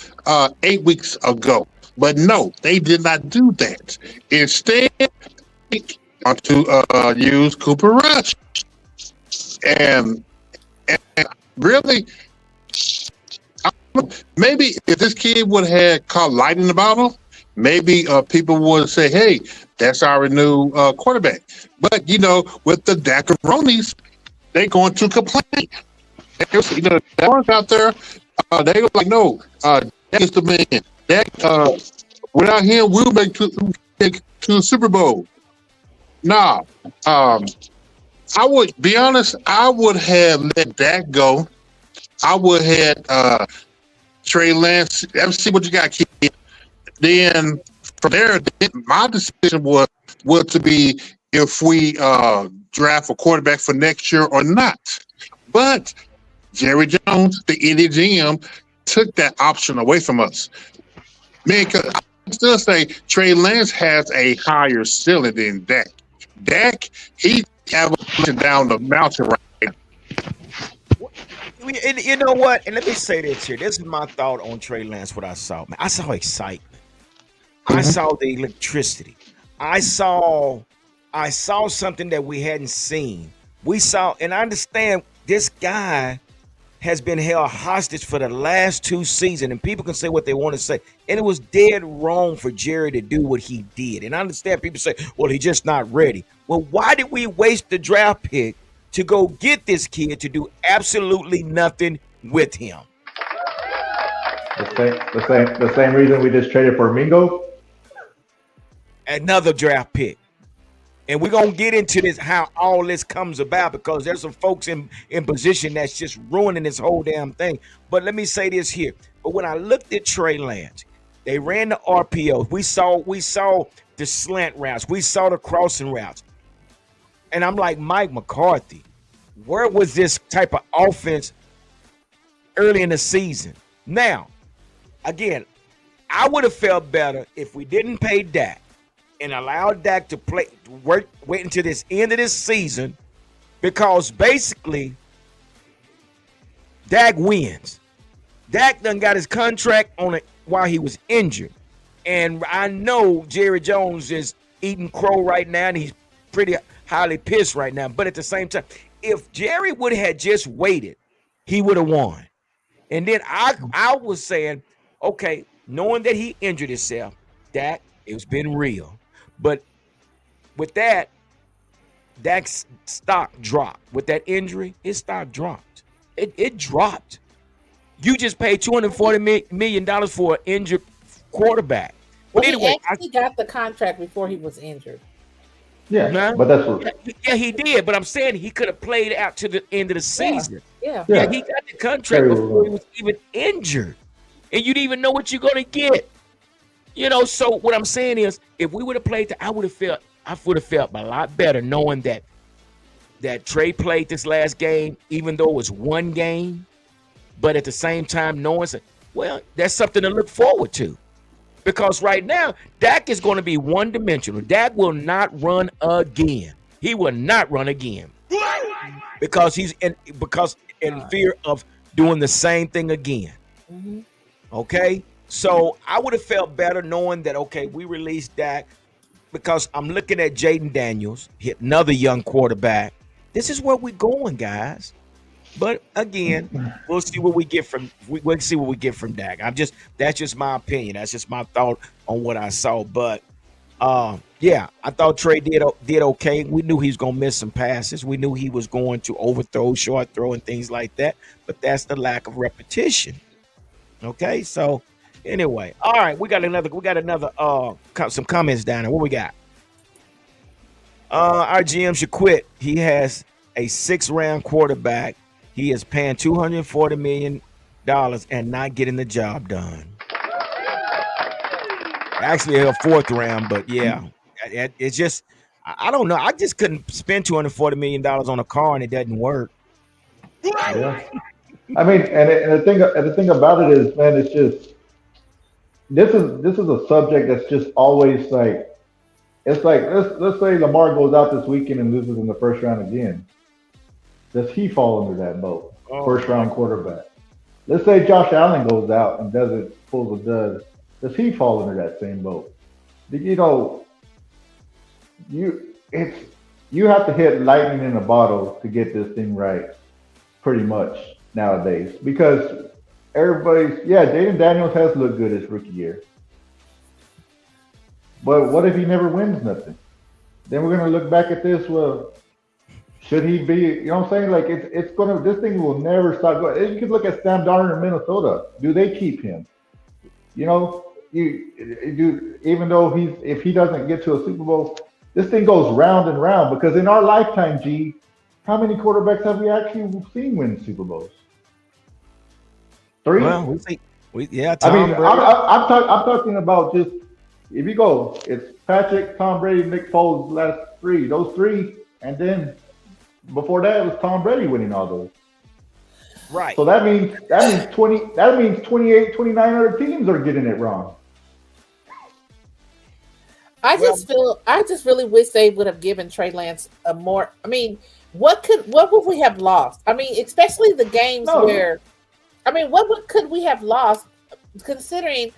8 weeks ago, but no, they did not do that. Instead, they want to use Cooper Rush, and, and really, maybe if this kid would have had caught light in the bottle, maybe people would say, "Hey, that's our new quarterback." But with the Daccaronis, they going to complain. The ones out there, they go like, "No, that is the man. That without him, we'll make to the Super Bowl." Nah, I would be honest. I would have let that go. I would have Trey Lance. Let's see what you got, kid. Then from there, my decision was to be if we draft a quarterback for next year or not. But Jerry Jones, the idiot GM, took that option away from us. Man, 'cause I still say Trey Lance has a higher ceiling than Dak. Dak, he averaging down the mountain right. And you know what? And let me say this here. This is my thought on Trey Lance. What I saw, man, I saw excitement. I saw the electricity. I saw something that we hadn't seen. We saw, and I understand this guy has been held hostage for the last 2 seasons, and people can say what they want to say. And it was dead wrong for Jerry to do what he did. And I understand people say, well, he's just not ready. Well, why did we waste the draft pick to go get this kid to do absolutely nothing with him? The same reason we just traded for Mingo. Another draft pick. And we're going to get into this, how all this comes about, because there's some folks in position that's just ruining this whole damn thing. But let me say this here. But when I looked at Trey Lance, they ran the RPOs. We saw the slant routes. We saw the crossing routes. And I'm like, Mike McCarthy, where was this type of offense early in the season? Now, again, I would have felt better if we didn't pay Dak and allowed Dak to wait until this end of this season, because basically Dak wins. Dak done got his contract on it while he was injured. And I know Jerry Jones is eating crow right now, and he's pretty highly pissed right now. But at the same time, if Jerry would have just waited, he would have won. And then I was saying, okay, knowing that he injured himself, Dak, it's been real. But with that, Dak's stock dropped. With that injury, his stock dropped. It dropped. You just paid $240 million for an injured quarterback. Well, But anyway, he actually got the contract before he was injured. Yeah, but that's what. Yeah, he did. But I'm saying he could have played out to the end of the season. Yeah. Yeah, he got the contract before he was even injured. And you didn't even know what you're going to get. So what I'm saying is, if we would have played I would have felt a lot better knowing that Trey played this last game, even though it was one game. But at the same time, knowing, well, that's something to look forward to. Because right now, Dak is going to be one-dimensional. Dak will not run again. He will not run again. Because he's in fear of doing the same thing again. because I'm looking at Jaden Daniels, hit another young quarterback. This is where we're going, guys. But again, we'll see what we get from we'll see what we get from Dak. That's just my opinion. That's just my thought on what I saw. But yeah, I thought Trey did okay. We knew he was gonna miss some passes. We knew he was going to overthrow, short throw, and things like that. But that's the lack of repetition. Okay, so anyway, all right, we got another some comments down there. What we got? Our GM should quit. He has a 6th-round quarterback. He is paying $240 million and not getting the job done. Actually, a 4th round, but yeah, it's just I don't know. I just couldn't spend $240 million on a car and it doesn't work. Yeah. I mean, and the thing about it is, man, it's just this is a subject that's just always like it's like let's say Lamar goes out this weekend and loses in the first round again. Does he fall under that boat? First round quarterback. Let's say Josh Allen goes out and doesn't pull the dud. Does he fall under that same boat? You know, you have to hit lightning in a bottle to get this thing right, pretty much nowadays. Because Jaden Daniels has looked good his rookie year. But what if he never wins nothing? Then we're gonna look back at this. Well, should he be? You know what I'm saying? Like this thing will never stop going. You could look at Sam Darnold in Minnesota. Do they keep him? You know, even though if he doesn't get to a Super Bowl, this thing goes round and round. Because in our lifetime, how many quarterbacks have we actually seen win Super Bowls? 3. Well, I mean, I'm talking about just if you go, it's Patrick, Tom Brady, Nick Foles, last 3. Those 3, and then before that it was Tom Brady winning all those. Right. So that means 28, 29 other teams are getting it wrong. I just really wish they would have given Trey Lance a more. I mean, what would we have lost? I mean, especially the games where, I mean, could we have lost considering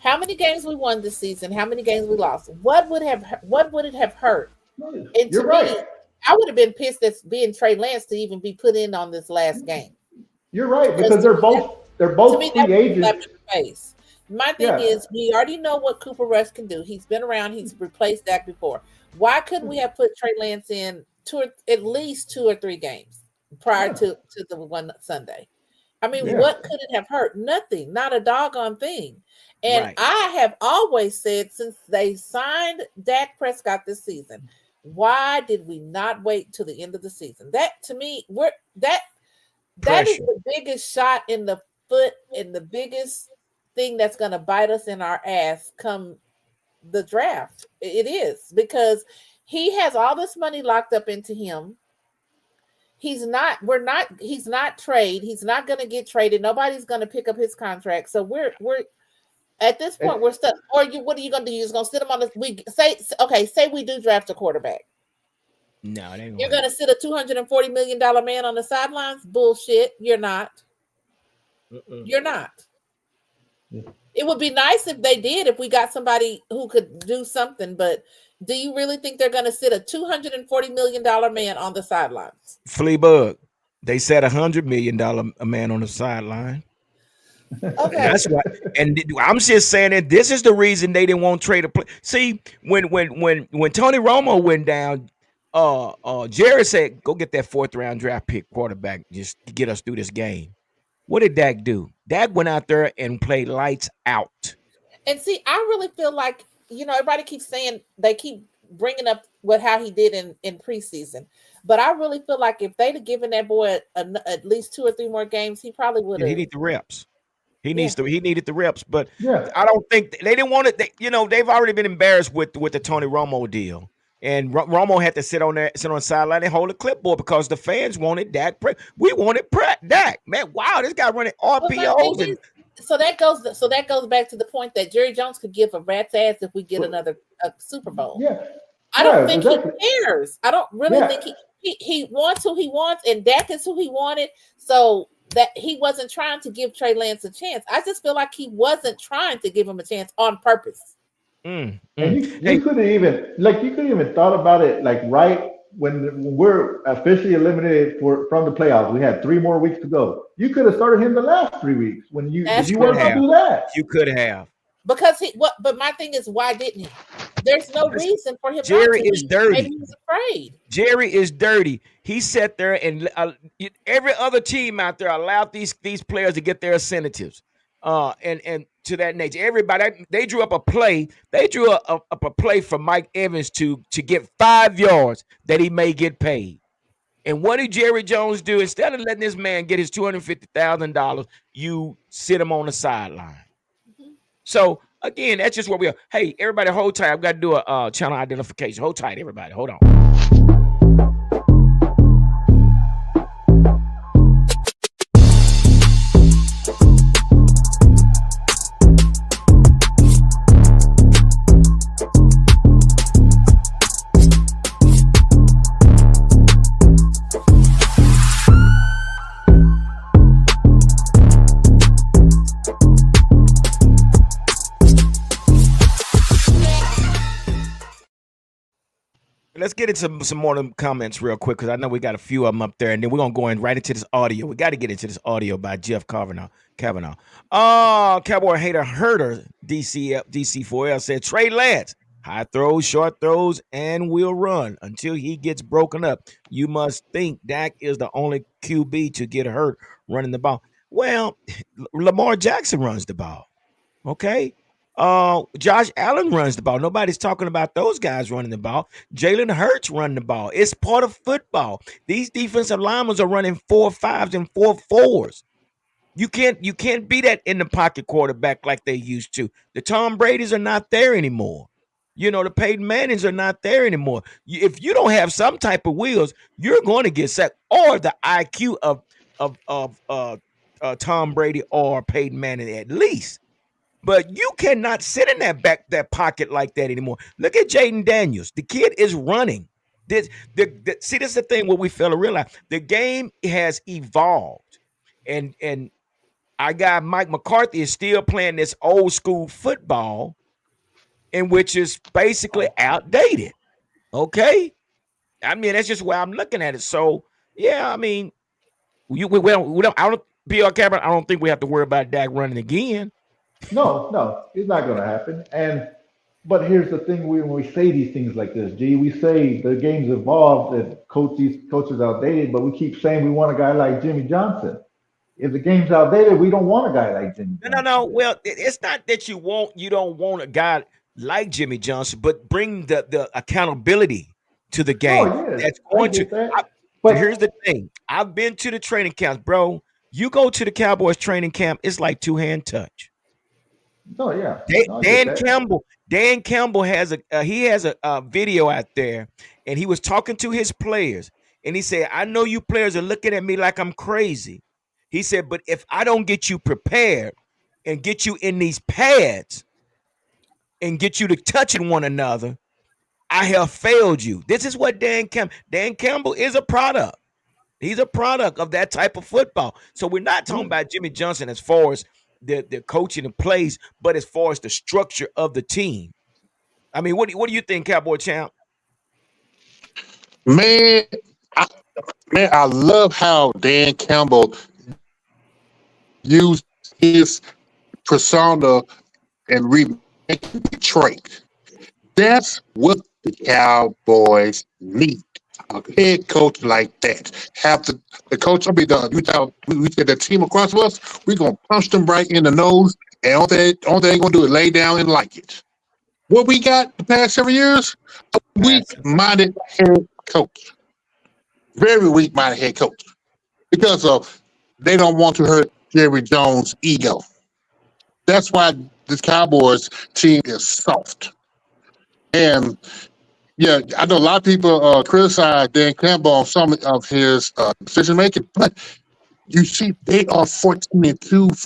how many games we won this season, how many games we lost? What would it have hurt? And You're right. Me, I would have been pissed at being Trey Lance to even be put in on this last game. You're right, because they're both free agents. Face. My thing is, we already know what Cooper Rush can do. He's been around. He's replaced Dak before. Why couldn't we have put Trey Lance in at least 2 or 3 games prior to the one Sunday? I mean, what could it have hurt? Nothing. Not a doggone thing. And I have always said since they signed Dak Prescott this season, why did we not wait till the end of the season? That to me, that is the biggest shot in the foot and the biggest thing that's going to bite us in our ass come the draft. It is because he has all this money locked up into him. He's not trade. He's not going to get traded. Nobody's going to pick up his contract. So we're at this point we're stuck. Or what are you going to do? You're just going to sit him on the say we do draft a quarterback. No, you're going to sit a $240 million man on the sidelines? Bullshit. You're not. You're not. Yeah. It would be nice if they did, if we got somebody who could do something, but do you really think they're going to sit a $240 million man on the sidelines? Flea bug. They said $100 million a man on the sideline. Okay. That's right. And I'm just saying that this is the reason they didn't want Trey to play. See, when Tony Romo went down, Jerry said, go get that 4th round draft pick quarterback just to get us through this game. What did Dak do? Dak went out there and played lights out. And see, I really feel like, everybody keeps saying, they keep bringing up how he did in preseason. But I really feel like if they'd have given that boy at least 2 or 3 more games, he probably would have. He needed the reps. He needed the reps. But I don't think they didn't want it. They've already been embarrassed with the Tony Romo deal. And Romo had to sit on the sideline and hold a clipboard because the fans wanted Dak. We wanted Dak. Man, wow, this guy running RPOs. So that goes back to the point that Jerry Jones could give a rat's ass if we get another Super Bowl. Yeah, I don't think he cares. I don't really think he wants who he wants, and Dak is who he wanted. So that he wasn't trying to give Trey Lance a chance. I just feel like he wasn't trying to give him a chance on purpose. And mm. you couldn't even thought about it like right when we're officially eliminated from the playoffs. We had 3 more weeks to go. You could have started him the last 3 weeks. When you did That's you Could want to true. have. do that? You could have. Because he what? But my thing is, why didn't he? There's no Because reason for him not Jerry to. is Maybe dirty. he was afraid. Jerry is dirty. He sat there and every other team out there allowed these players to get their incentives, and to that nature. Everybody they drew up a play. They drew up a play for Mike Evans to get 5 yards that he may get paid. And what did Jerry Jones do? Instead of letting this man get his $250,000, you sit him on the sideline. So again, that's just where we are. Hey, everybody, hold tight. I've got to do a channel identification. Hold tight, everybody. Hold on. Let's get into some more of them comments real quick because I know we got a few of them up there, and then we're gonna go in right into this audio. We got to get into this audio by Jeff Kavanaugh. Oh, Cowboy hater herder DC4L said Trey Lance, high throws, short throws, and will run until he gets broken up. You must think Dak is the only QB to get hurt running the ball. Well, Lamar Jackson runs the ball. Okay. Josh Allen runs the ball. Nobody's talking about those guys running the ball. Jalen Hurts running the ball. It's part of football. These defensive linemen are running 4.5s and 4.4s. You can't be that in the pocket quarterback like they used to. The Tom Brady's are not there anymore. The Peyton Mannings are not there anymore. If you don't have some type of wheels, you're going to get sacked. Or the IQ of Tom Brady or Peyton Manning at least. But you cannot sit in that pocket like that anymore. Look at Jaden Daniels. The kid is running. See, this is the thing what we fail to realize. The game has evolved. And our guy Mike McCarthy is still playing this old school football, in which is basically outdated. Okay? I mean, that's just where I'm looking at it. So, yeah, I mean, we don't I don't BR Cameron, I don't think we have to worry about Dak running again. No, it's not going to happen. But here's the thing: when we say these things like this, G, we say the game's evolved and these coaches outdated, but we keep saying we want a guy like Jimmy Johnson. If the game's outdated, we don't want a guy like Jimmy Johnson. No. Well, it's not that you don't want a guy like Jimmy Johnson, but bring the accountability to the game. Oh, yeah, That's going to. that. But here's the thing: I've been to the training camps, bro. You go to the Cowboys training camp, it's like two-hand touch. Oh yeah. Dan Campbell has a video out there, and he was talking to his players, and he said, "I know you players are looking at me like I'm crazy." He said, "But if I don't get you prepared and get you in these pads and get you to touching one another, I have failed you." This is what Dan Campbell is a product. He's a product of that type of football. So we're not talking about Jimmy Johnson as far as the coaching and plays, but as far as the structure of the team. I mean, what do you think, Cowboy Champ? Man, I love how Dan Campbell used his persona and remake Trey. That's what the Cowboys need. A head coach like that. Have the coach, we said the team across from us, we're going to punch them right in the nose, and all they're going to do is lay down and like it. What we got the past several years? A weak-minded head coach. Very weak-minded head coach. Because they don't want to hurt Jerry Jones' ego. That's why this Cowboys team is soft. And yeah, I know a lot of people criticize Dan Campbell on some of his decision making, but you see, they are 15-2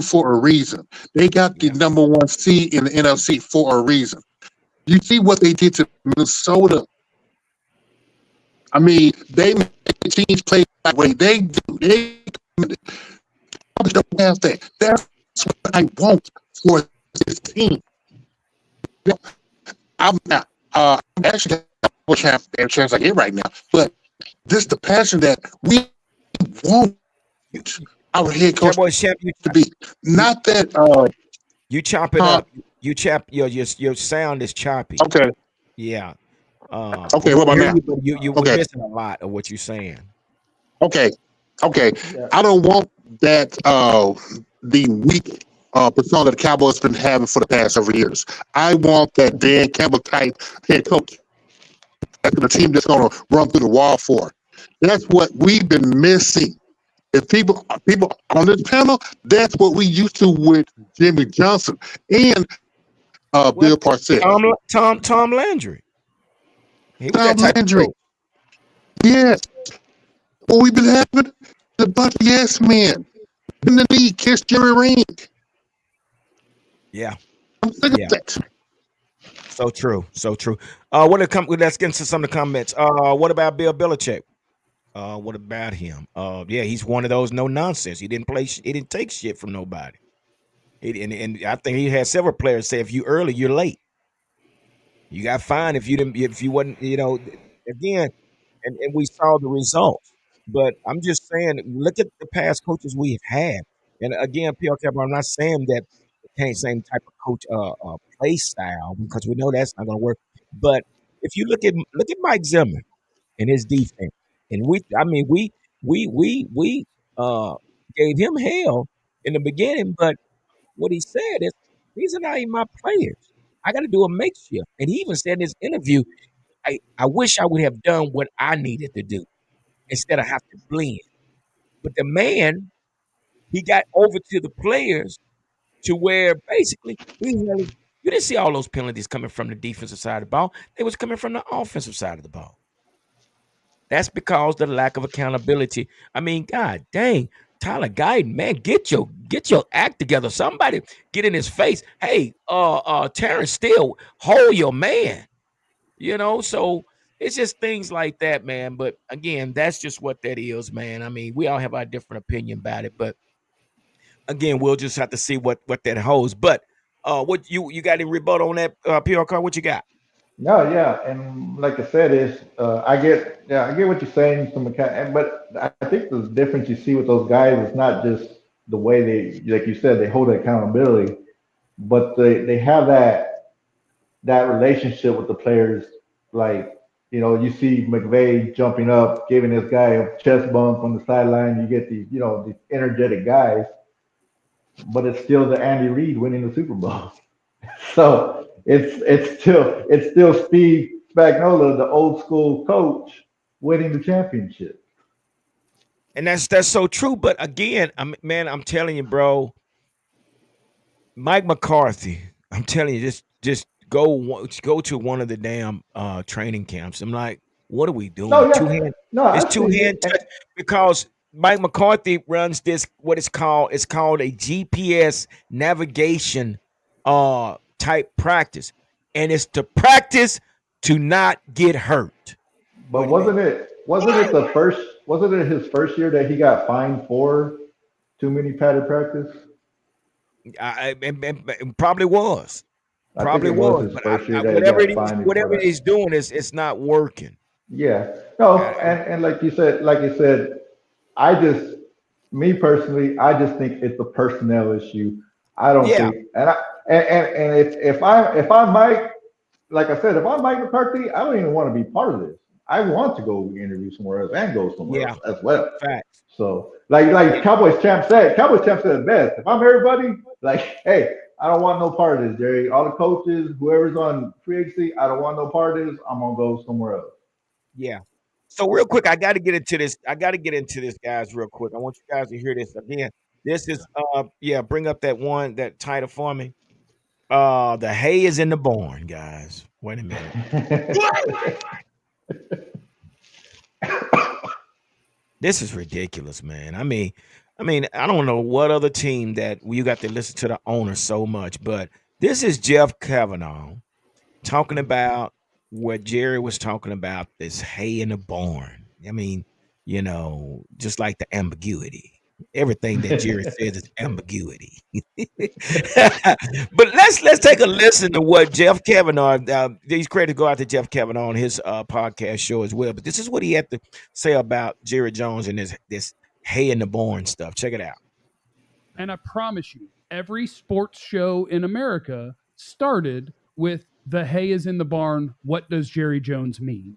for a reason. They got the number one seed in the NFC for a reason. You see what they did to Minnesota. I mean, they make teams play that way. They do. They don't have that. That's what I want for this team. I'm not. I'm actually which have every chance I get right now. But this the passion that we want our head coach Cowboys champ, to be. Not that. you chop it up. You chop your sound is choppy. Okay. Yeah. Okay. We What about hear now? you, but we're Okay. missing a lot of what you're saying. Okay. Okay. Yeah. I don't want that. The weak persona that the Cowboys been having for the past several years. I want that Dan Campbell type head coach. That's the team that's going to run through the wall for. That's what we've been missing. If people on this panel, that's what we used to with Jimmy Johnson and Well, Bill Parcells. Tom Landry. He was Tom that type of Landry. coach. Yes. What we've been having is a bunch of yes men. In the league, kiss Jerry Ring. Yeah. I'm sick of Yeah. that. So true. So true. Let's get into some of the comments. What about Bill Belichick? What about him? Yeah, he's one of those no nonsense. He didn't take shit from nobody. And I think he had several players say, if you early, you're late. You got fined if you wasn't, again, and we saw the results. But I'm just saying, look at the past coaches we've had. And again, PL Capital, I'm not saying that the same type of coach play style, because we know that's not going to work. But if you look at Mike Zimmer and his defense, and we gave him hell in the beginning, but what he said is, these are not even my players. I got to do a makeshift. And he even said in his interview, I wish I would have done what I needed to do instead of have to blend. But the man, he got over to the players to where basically you didn't see all those penalties coming from the defensive side of the ball. They was coming from the offensive side of the ball. That's because the lack of accountability. I mean, God dang, Tyler Guyton, man, get your act together. Somebody get in his face. Hey, Terrence Steele, hold your man. So it's just things like that, man. But again, that's just what that is, man. I mean, we all have our different opinion about it, but again, we'll just have to see what that holds. But what you got any rebuttal on that PR card? What you got? No, yeah, and like I said, I get what you're saying, but I think the difference you see with those guys is not just the way they, like you said, they hold accountability, but they have that relationship with the players. Like, you see McVay jumping up, giving this guy a chest bump on the sideline. You get these energetic guys, but it's still the Andy Reid winning the Super Bowl. So it's still Steve Spagnuolo, the old school coach, winning the championship. And that's so true. But again, I'm telling you, bro, Mike McCarthy. I'm telling you, just go to one of the damn training camps. I'm like, what are we doing? No, yeah, no, It's I've two seen hand it, and touch because Mike McCarthy runs this what it's called a GPS navigation type practice, and it's to practice to not get hurt. but What do you mean? wasn't it his first year that he got fined for too many padded practice? Probably was. I think Probably it was was, his but first year that he whatever got fined for whatever that. he's doing is it's not working. Yeah. No, Uh, and like you said, I just me personally, I just think it's a personnel issue. I don't yeah, think, and if I'm Mike, like I said, if I'm Mike McCarthy, I don't even want to be part of this. I want to go interview somewhere else and go somewhere else yeah, as well. facts. So like Cowboys champ said it best. If I'm everybody, like, hey, I don't want no part of this, Jerry. All the coaches, whoever's on free agency, I don't want no part of this. I'm gonna go somewhere else. Yeah. So real quick, I got to get into this. I got to get into this, guys, real quick. I want you guys to hear this again. This is yeah. Bring up that title for me. The hay is in the barn, guys. Wait a minute. This is ridiculous, man. I mean, I don't know what other team that you got to listen to the owner so much, but this is Jeff Kavanaugh talking about what Jerry was talking about, this hay in the barn. I mean, just like the ambiguity. Everything that Jerry says is ambiguity. But let's take a listen to what Jeff Kavanaugh. These credits go out to Jeff Kavanaugh on his podcast show as well. But this is what he had to say about Jerry Jones and this hay in the barn stuff. Check it out. And I promise you, every sports show in America started with the hay is in the barn. What does Jerry Jones mean?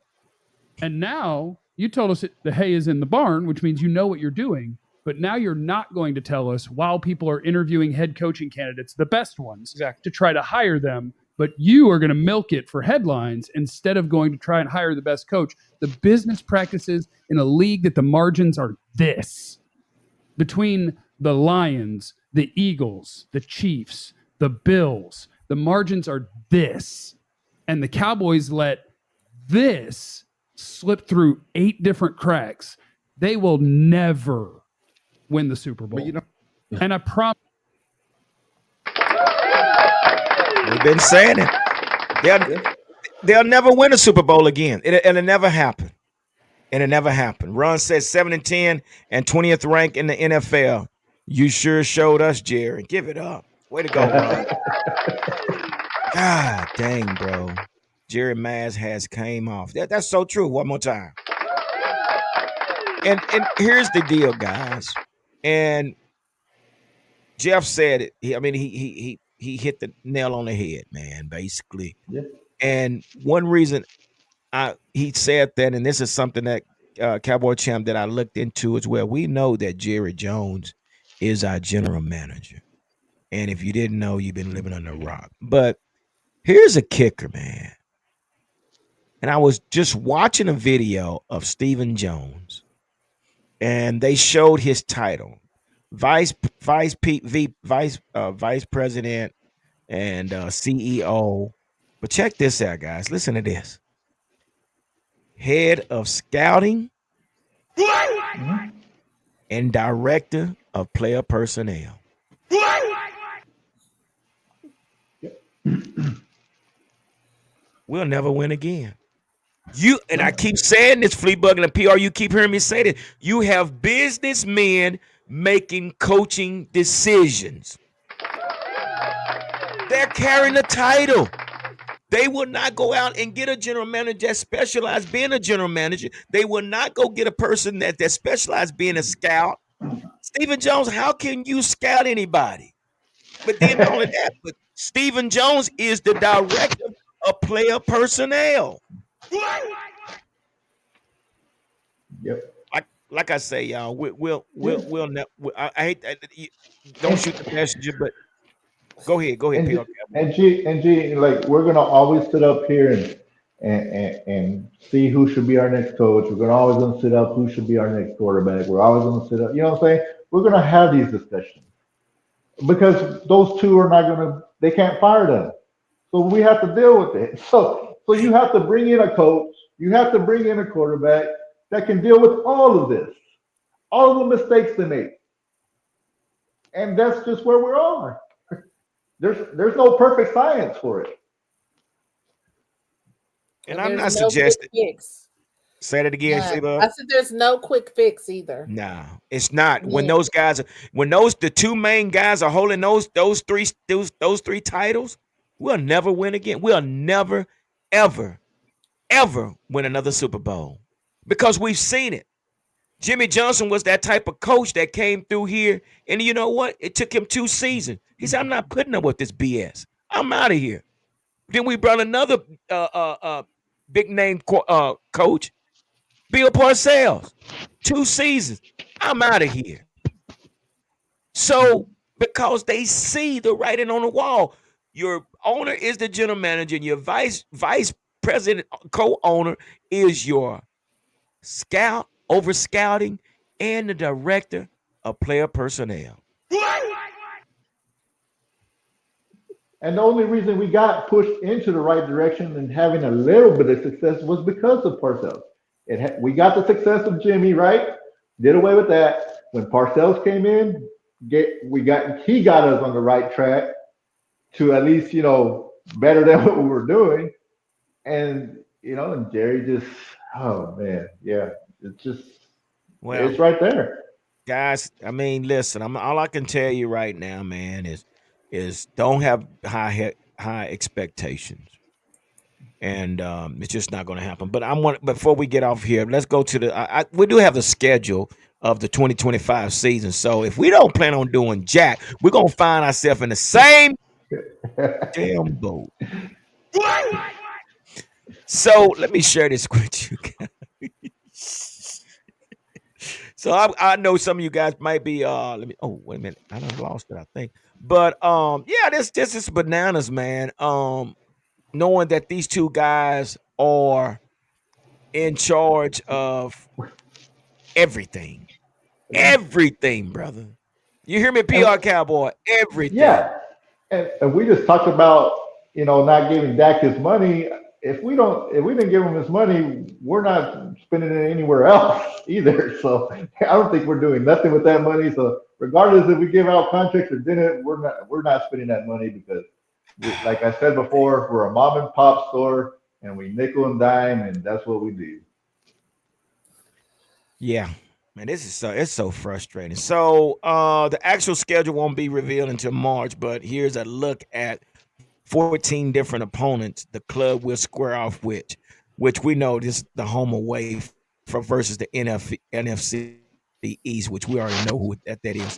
And now you told us the hay is in the barn, which means you know what you're doing. But now you're not going to tell us while people are interviewing head coaching candidates, the best ones, Exactly. to try to hire them. But you are going to milk it for headlines instead of going to try and hire the best coach. The business practices in a league that the margins are this. Between the Lions, the Eagles, the Chiefs, the Bills, the margins are this. And the Cowboys let this slip through 8 different cracks. They will never win the Super Bowl. But you know, and I promise. They've been saying it. They'll never win a Super Bowl again. It'll never happen. And it never happened. Ron says 7-10 and 20th rank in the NFL. You sure showed us, Jerry. Give it up. Way to go, Ron. God dang, bro. Jerry Maz has came off. That's so true. One more time. And here's the deal, guys. And Jeff said it. He hit the nail on the head, man, basically. Yeah. And one reason he said that, and this is something that Cowboy Champ that I looked into as well. We know that Jerry Jones is our general manager. And if you didn't know, you've been living under a rock. But here's a kicker, man. And I was just watching a video of Stephen Jones, and they showed his title, vice president and CEO. But check this out, guys. Listen to this. Head of scouting and director of player personnel. We'll never win again. And I keep saying this, Fleabug and PR, you keep hearing me say this. You have businessmen making coaching decisions. They're carrying the title. They will not go out and get a general manager that specializes being a general manager. They will not go get a person that specializes being a scout. Stephen Jones, how can you scout anybody? But then not only that, but Stephen Jones is the director of player personnel. Yep. Like I say, y'all, we'll never. I hate that. Don't shoot the messenger, but go ahead, Peter. And G, like we're gonna always sit up here and see who should be our next coach. We're always gonna sit up who should be our next quarterback. We're always gonna sit up. You know what I'm saying? We're gonna have these discussions because those two are not gonna. They can't fire them, so we have to deal with it. So you have to bring in a coach. You have to bring in a quarterback that can deal with all of this, all of the mistakes they make, and that's just where we are. There's no perfect science for it. And I'm not suggesting. Say that again, no, I said there's no quick fix either. No, it's not. When those guys, the two main guys are holding those three titles, we'll never win again. We'll never, ever win another Super Bowl because we've seen it. Jimmy Johnson was that type of coach that came through here, and you know what? It took him 2 seasons. He said, "I'm not putting up with this BS. I'm out of here." Then we brought another big name coach, Bill Parcells. 2 seasons. I'm out of here. So because they see the writing on the wall, your owner is the general manager, and your vice president, co-owner is your scout, over scouting, and the director of player personnel. And the only reason we got pushed into the right direction and having a little bit of success was because of Parcells. We got the success of Jimmy, right? Did away with that. When Parcells came in, he got us on the right track to at least, better than what we were doing. And, and Jerry just, oh man, yeah, it's just, it's right there. guys. I mean, listen. All I can tell you right now, man, is don't have high expectations, and it's just not going to happen. But before we get off here, let's go to we do have the schedule of the 2025 season. So if we don't plan on doing jack, we're gonna find ourselves in the same damn boat. So let me share this with you guys. So I know some of you guys might be let me oh wait a minute. I done lost it, I think. But yeah, this is bananas, man. Knowing that these two guys are in charge of everything. Everything, brother. You hear me, And PR Cowboy? Everything. yeah, and we just talked about not giving Dak his money. If we didn't give him his money, we're not spending it anywhere else either. So I don't think we're doing nothing with that money. So regardless if we give out contracts or didn't, we're not spending that money because like I said before, we're a mom and pop store and we nickel and dime and that's what we do. Yeah. Man, this is it's so frustrating. So the actual schedule won't be revealed until March, but here's a look at 14 different opponents the club will square off with, which we know this is the home away for versus the NFC East, which we already know who that is.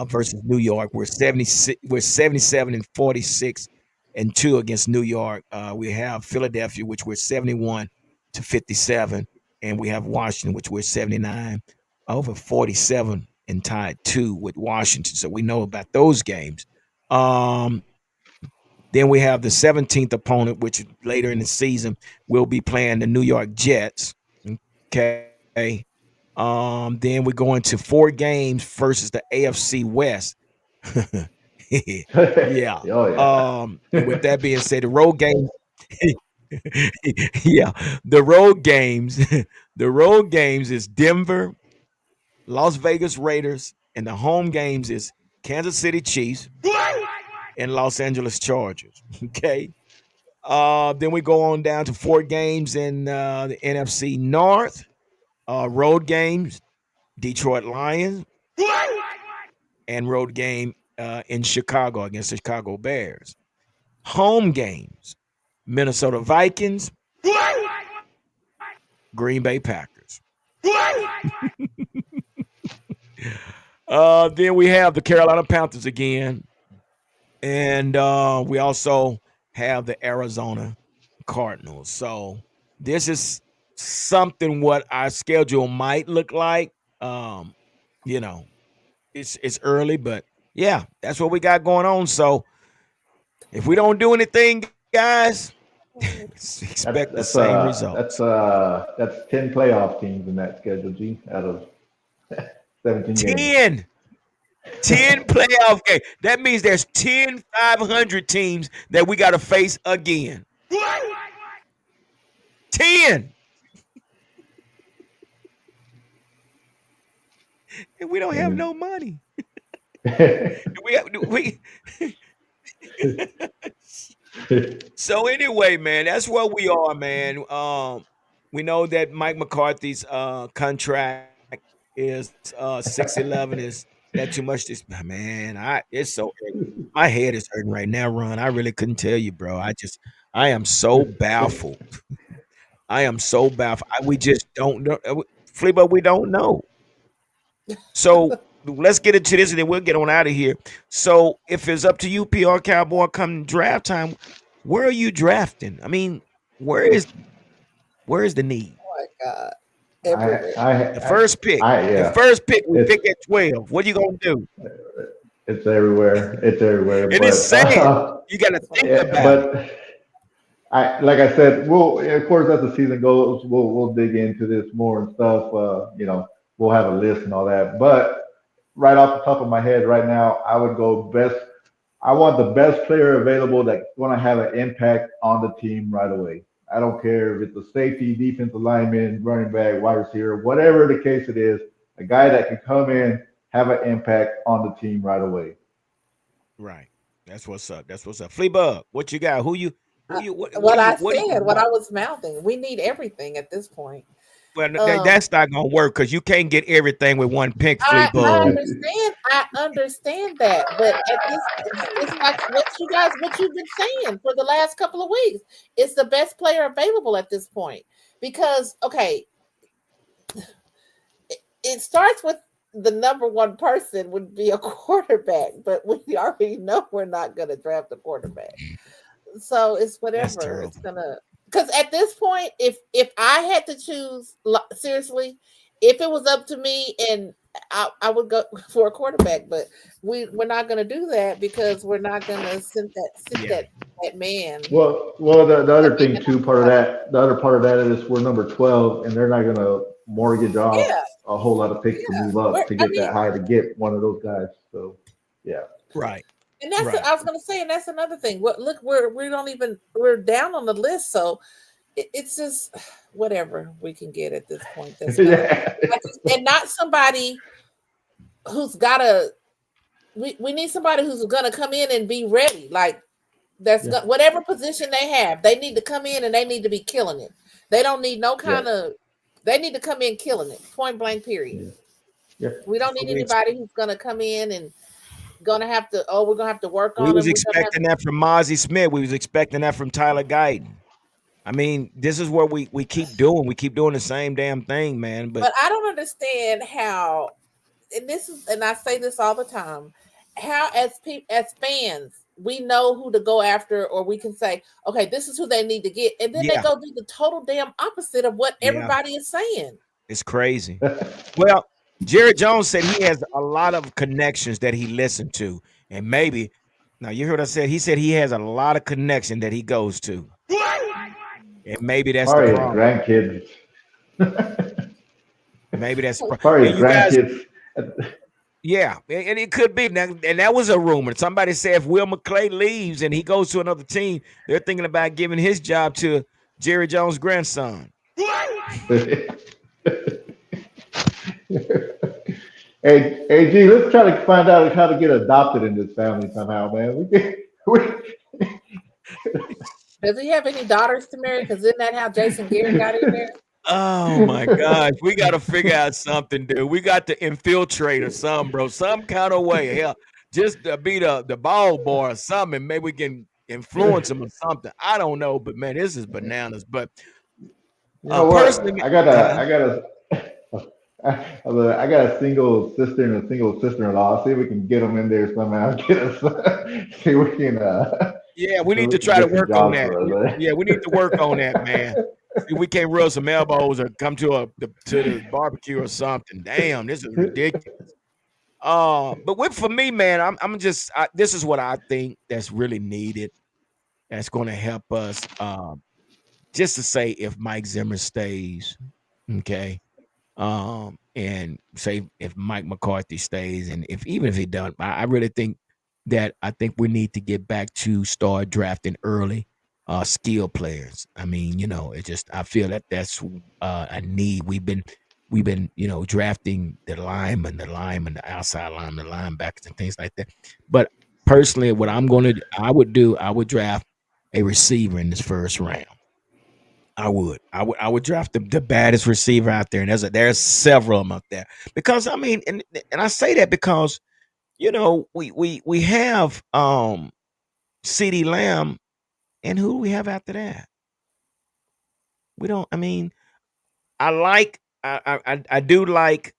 Versus New York, we're 77 and 46 and 2 against New York. We have Philadelphia, which we're 71 to 57, and we have Washington, which we're 79 over 47 and tied 2 with Washington. So we know about those games. Then we have the 17th opponent, which later in the season will be playing the New York Jets. Okay. Then we go into 4 games versus the AFC West. Yeah. Oh yeah. And with that being said, the road games, yeah, the road games, the road games is Denver, Las Vegas Raiders, and the home games is Kansas City Chiefs and Los Angeles Chargers. Okay. Then we go on down to 4 games in the NFC North. Road games, Detroit Lions, and road game in Chicago against the Chicago Bears. Home games, Minnesota Vikings, Green Bay Packers. Then we have the Carolina Panthers again. And we also have the Arizona Cardinals. So this is something what our schedule might look like. You know, it's early, but yeah, that's what we got going on. So if we don't do anything, guys, expect the same results. That's 10 playoff teams in that schedule, G, out of 17 games. 10 playoff games. That means there's 10 500 teams that we got to face again. 10. And we don't have no money. So anyway, man, that's where we are, man. We know that Mike McCarthy's contract is 611 is that too much this man, it's so my head is hurting right now, Ron. I really couldn't tell you, bro. I am so baffled. I am so baffled. We just don't know. Flea, we don't know. So let's get into this and then we'll get on out of here. So if it's up to you, PR Cowboy, come draft time, where are you drafting? I mean, where is the need? Oh my God. The first pick. The first pick, we pick at 12. What are you gonna do? It's everywhere. It's everywhere. It is sad. You gotta think about it. But like I said, of course as the season goes, we'll dig into this more and stuff. We'll have a list and all that. But right off the top of my head right now, I would go best. I want the best player available that's going to have an impact on the team right away. I don't care if it's a safety, defensive lineman, running back, wide receiver, whatever the case it is, a guy that can come in, have an impact on the team right away. Right. That's what's up. Flea Bug, what you got? What I was mouthing. We need everything at this point. Well, Um, that's not gonna work because you can't get everything with one pink flea I bug. understand. I understand that, but at this, it's like what you've been saying for the last couple of weeks. It's the best player available at this point because okay, it starts with the number one person would be a quarterback, but we already know we're not going to draft a quarterback. So it's That's whatever. It's terrible. gonna because at this point, if I had to choose seriously, if it was up to me, and I would go for a quarterback, but we're not gonna do that because we're not gonna sit Yeah. that man. Well, the That other man thing in too, our part of body. that, the other part of that is we're number 12, and they're not going to mortgage off Yeah, a whole lot of picks to yeah. move up to I get mean, that high to get one of those guys. So, yeah. Right. and that's Right. I was gonna say, and that's another thing. What look, we don't even we're down on the list, so it's just whatever we can get at this point. That's gonna Yeah. and not somebody who's gotta. We need somebody who's gonna come in and be ready. Like Yeah. whatever position they have, they need to come in and they need to be killing it. They don't need no Yeah. kind of. They need to come in killing it. Point blank. Period. Yeah. Yeah. We don't need We ex- anybody who's gonna come in and gonna have to. Oh, we're gonna have to work we on was them. We're gonna have. expecting that from Mozzie Smith. We was expecting that from Tyler Guyton. I mean, this is what we keep doing. We keep doing the same damn thing, man. But But I don't understand how. And this is, and I say this all the time. How as fans we know who to go after, or we can say, okay, this is who they need to get, and then they yeah, go do the total damn opposite of what yeah, everybody is saying. it's crazy. Well, Jerry Jones said he has a lot of connections that he listened to, and maybe now you heard what I said. He said he has a lot of connection that he goes to, and maybe that's the Probably his problem. grandkids. Maybe that's the problem. Probably And his you guys, grandkids. yeah, and it could be. And that was a rumor. Somebody said if Will McClay leaves and he goes to another team, they're thinking about giving his job to Jerry Jones' grandson. Hey, G, let's try to find out how to get adopted in this family somehow, man. Does he have any daughters to marry? Because isn't that how Jason Garrett got in there? Oh my gosh, we got to figure out something, dude. We got to infiltrate or something, bro. Some kind of way, hell, just to be the ball boy or something. And maybe we can influence him or something. I don't know, but man, this is bananas. But You know what? personally, I got a single sister and a single sister-in-law. I'll see if we can get them in there somehow. Get us, see if we can, yeah, we so need we to can try to get some work on jobs that. for us. Yeah, we need to work on that, man. See if we can't rub some elbows or come to the barbecue or something. Damn, this is ridiculous. But for me, man, I'm just this is what I think that's really needed. That's going to help us. Just to say, if Mike Zimmer stays, okay, and say if Mike McCarthy stays, and even if he doesn't, I really think that I think we need to get back to start drafting early, skill players. I mean, it just I feel that that's a need. We've been drafting the linemen, the outside linemen, the linebackers, and things like that. But personally, what I would draft a receiver in this first round. I would draft the baddest receiver out there, and there's several of them out there. Because I mean, and I say that because we have CeeDee Lamb, and who do we have after that? We don't. I mean, I like I do like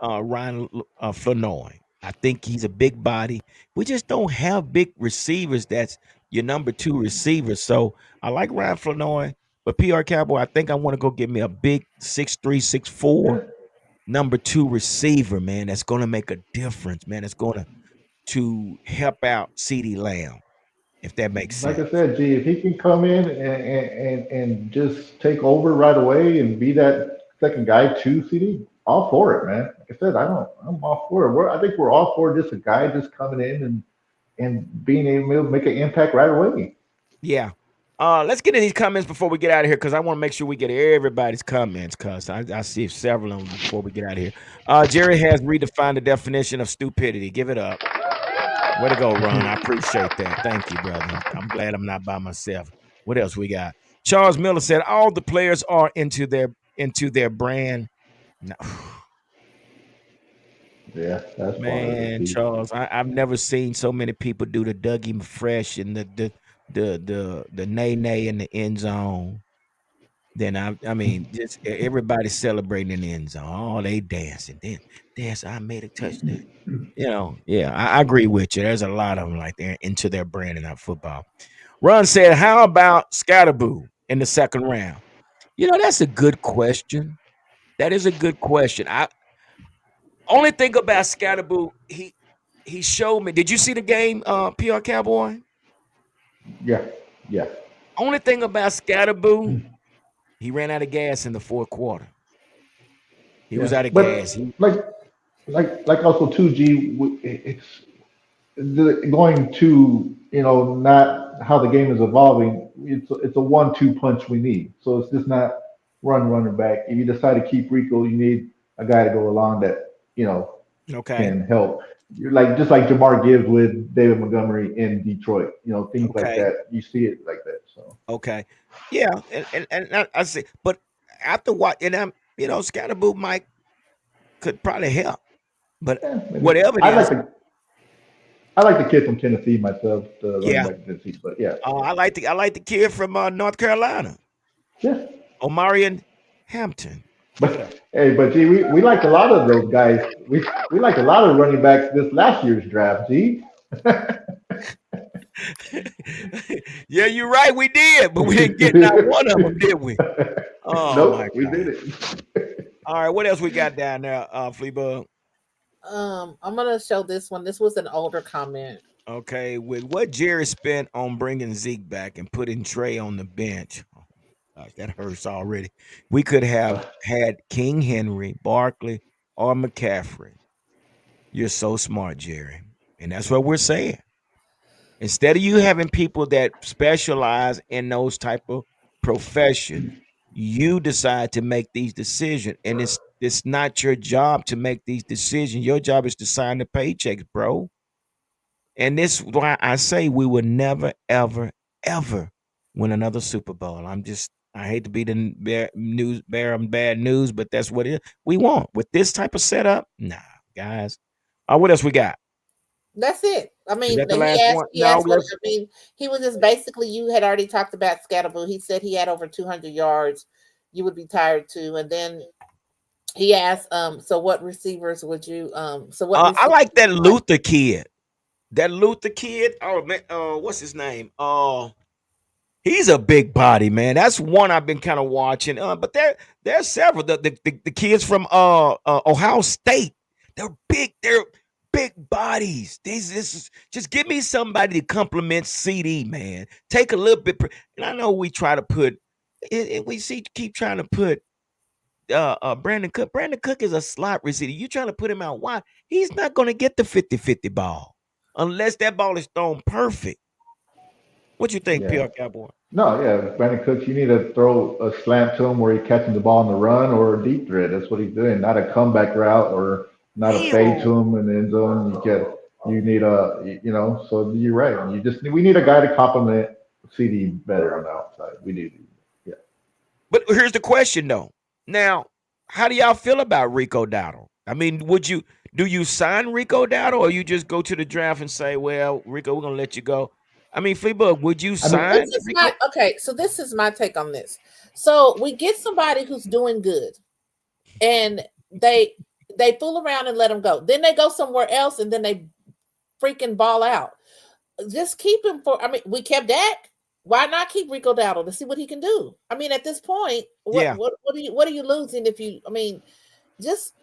Ryan Flanoy. I think he's a big body. We just don't have big receivers. That's your number two receiver. So I like Ryan Flanoy, but PR Cowboy, I think I want to go get me a big 6'3", 6'4", number two receiver, man. That's going to make a difference, man. It's going to help out CeeDee Lamb, if that makes Like I sense. said, G, if he can come in and just take over right away and be that second guy to CD, all for it, man. Like I said, I'm all for it. I think we're all for just a guy just coming in and being able to make an impact right away. Yeah. Let's get in these comments before we get out of here because I want to make sure we get everybody's comments because I see several of them before we get out of here. Jerry has redefined the definition of stupidity. Give it up. Way to go, Ron. I appreciate that. Thank you, brother. I'm glad I'm not by myself. What else we got? Charles Miller said all the players are into their brand. No. Yeah, that's part of it Man, too. Charles, I've never seen so many people do the Dougie Fresh and the nay nay in the end zone. Then I mean, just everybody celebrating in the end zone. Oh, they dancing. Then dance. I made a touchdown. Yeah, I agree with you. There's a lot of them like they're into their brand in our football. Ron said, "How about Scatterboo in the second round?" That's a good question. That is a good question. I only thing about Scatterboo, he showed me. Did you see the game, PR Cowboy? Yeah, yeah, Only thing about Scatterboo, he ran out of gas in the fourth quarter. He was yeah. out of gas. But like also too, it's going to not how the game is evolving. It's a 1-2 punch we need. So it's just not running back. If you decide to keep Rico, you need a guy to go along that Okay. can help. You're like just like Jamar Gibbs with David Montgomery in Detroit. Things like Okay. that. You see it like that. So Okay. Yeah. And I see, but after what, and Scatterboo Mike could probably help. But yeah, maybe whatever it I like is, the kid from Tennessee myself, the running yeah. back from Tennessee. But yeah, I like the kid from North Carolina, yeah. Omarion Hampton. Yeah. But hey, but G, we like a lot of those guys. We like a lot of running backs this last year's draft. G. Yeah, you're right. We did, but we didn't get not one of them, did we? Oh my Nope, we God. did it. All right, what else we got down there, Fleabug? I'm gonna show this one. This was an older comment. Okay, with what Jerry spent on bringing Zeke back and putting Trey on the bench. Oh, gosh, that hurts already. We could have had King Henry, Barkley, or McCaffrey. You're so smart, Jerry. And that's what we're saying. Instead of you having people that specialize in those type of profession, you decide to make these decisions. And it's not your job to make these decisions. Your job is to sign the paychecks, bro. And this is why I say we will never, ever, ever win another Super Bowl. I hate to be the bearer of bad news, but that's what it is. We won't. With this type of setup, nah, guys. What else we got? That's it. I Is mean, that the last one? he No, asked what I mean. He was just basically, you had already talked about Scatterboo. He said he had over 200 yards. You would be tired too. And then he asked, so what receivers would you so what I receivers like that would you like? Luther kid. That Luther kid. Oh man, what's his name? He's a big body, man. That's one I've been kind of watching. But there's several. The kids from Ohio State. They're big. They're big bodies. This is just give me somebody to compliment CD, man. Take a little bit. And I know we try to put. Keep trying to put Brandon Cook. Brandon Cook is a slot receiver. You trying to put him out wide. He's not going to get the 50-50 ball unless that ball is thrown perfect. What you think, Yeah. PR Cowboy? No, yeah, Brandon Cooks. You need to throw a slant to him where he's catching the ball on the run or a deep threat. That's what he's doing. Not a comeback route or not a fade to Damn. him in the end zone. You need So you're right. We need a guy to complement CD better on the outside. We do. Yeah. But here's the question, though. Now, how do y'all feel about Rico Dowdle? I mean, do you sign Rico Dowdle, or you just go to the draft and say, "Well, Rico, we're gonna let you go"? I mean, Fleabug, would you I mean, This sign is Rico? so this is my take on this. So we get somebody who's doing good, and they fool around and let him go. Then they go somewhere else, and then they freaking ball out. Just keep him for. I mean, we kept Dak. Why not keep Rico Dowdle to see what he can do? I mean, at this point, Yeah, what are you losing if you? I mean, just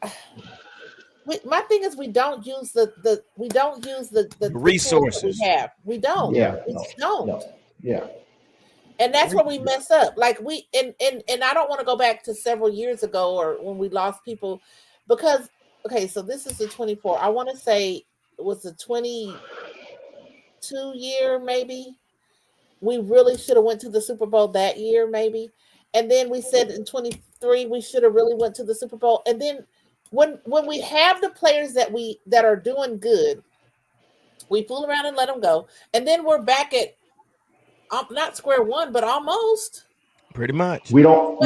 my thing is we don't use the tools that we resources. have. We don't. Yeah, yeah, We no, just don't. no, yeah. And that's where we mess up. Like and I don't want to go back to several years ago or when we lost people because okay, so this is the 24. I want to say it was the 22 year maybe. We really should have went to the Super Bowl that year maybe. And then we said in 23 we should have really went to the Super Bowl. And then when we have the players that are doing good, we fool around and let them go. And then we're back at not square one, but almost. Pretty much. We don't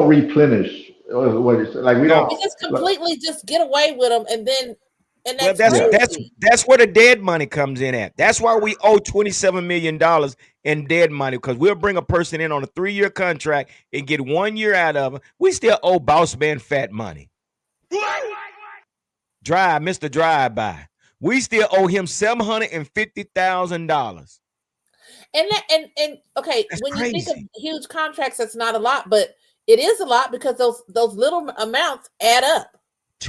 replenish. What it's like we No. We don't. just completely just get away with them, and Well, that's Yeah. crazy. that's where the dead money comes in at. That's why we owe $27 million in dead money, because we'll bring a person in on a 3-year contract and get 1 year out of them. We still owe boss man fat money. Mr. Drive-by. We still owe him $750,000. And okay, That's when you think of crazy. huge contracts, that's not a lot, but it is a lot because those little amounts add up,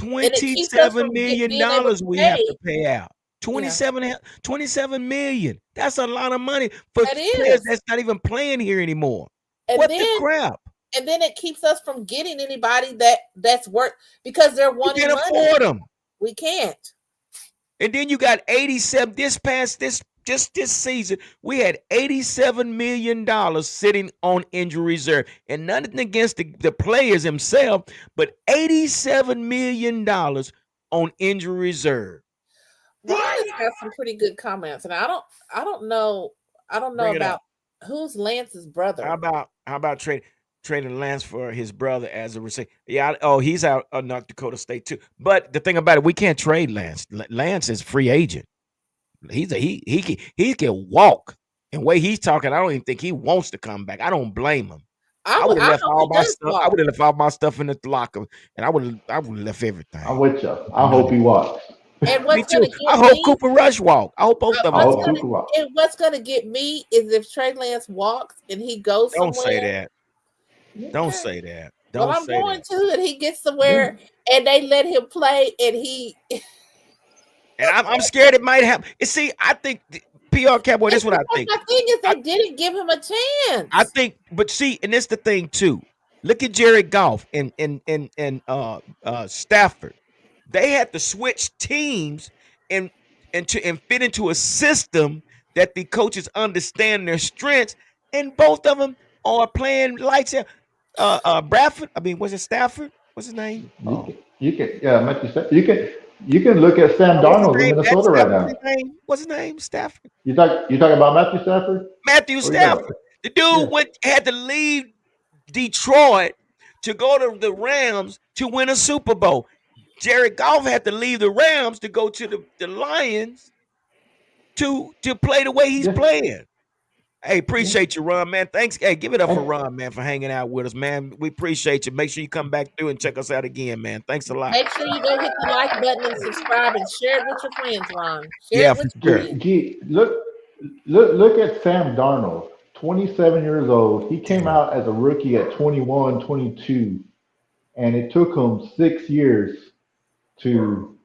and it keeps us $27 from million being able to we pay. have to pay out. Yeah, 27 million. That's a lot of money for that players is. that's not even playing here anymore. And What the then crap? it keeps us from getting anybody that's worth, because they're You wanting can't money. afford them. We can't. And then you got 87 this season. We had $87 million sitting on injury reserve. And nothing against the players themselves, but $87 million on injury reserve. Ron has got some pretty good comments, and I don't know Bring it up. about who's Lance's brother. How about trading Lance for his brother as a receiver? Yeah, he's out of North Dakota State too. But the thing about it, we can't trade Lance. Lance is free agent. He can walk. And the way he's talking, I don't even think he wants to come back. I don't blame him. I would have left all my stuff. I would have left all my stuff in the locker, and I would have left everything. I'm with you. I hope he walks. And Me what's too. going to I get hope me? Cooper Rush walk. I hope both of them I hope walk. Cooper walks. And what's going to get me is if Trey Lance walks and he goes Don't somewhere. say that. Don't say that. Well, Don't I'm say going that. to, and he gets somewhere, and they let him play, and he. And I'm scared it might happen. You see, I think PR Cowboy. This is what I think. The thing is, they didn't give him a chance. I think, but see, and that's the thing too. Look at Jared Goff and Stafford. They had to switch teams and fit into a system that the coaches understand their strengths, and both of them are playing lights out. Bradford. I mean, was it Stafford? What's his name? You can Matthew Stafford. You can look at Sam What's his Darnold in name? Minnesota right now. What's his name? Stafford. You talking about Matthew Stafford? Matthew Or you talking Stafford. The dude had to leave Detroit to go to the Rams to win a Super Bowl. Jared Goff had to leave the Rams to go to the Lions to play the way he's playing. Hey, appreciate you, Ron, man. Thanks. Hey, give it up for Ron, man, for hanging out with us, man. We appreciate you. Make sure you come back through and check us out again, man. Thanks a lot. Make sure you go hit the like button and subscribe and share it with your friends, Ron. Yeah, Share it with for your sure. friends. Look at Sam Darnold, 27 years old. He came out as a rookie at 21, 22, and it took him 6 years to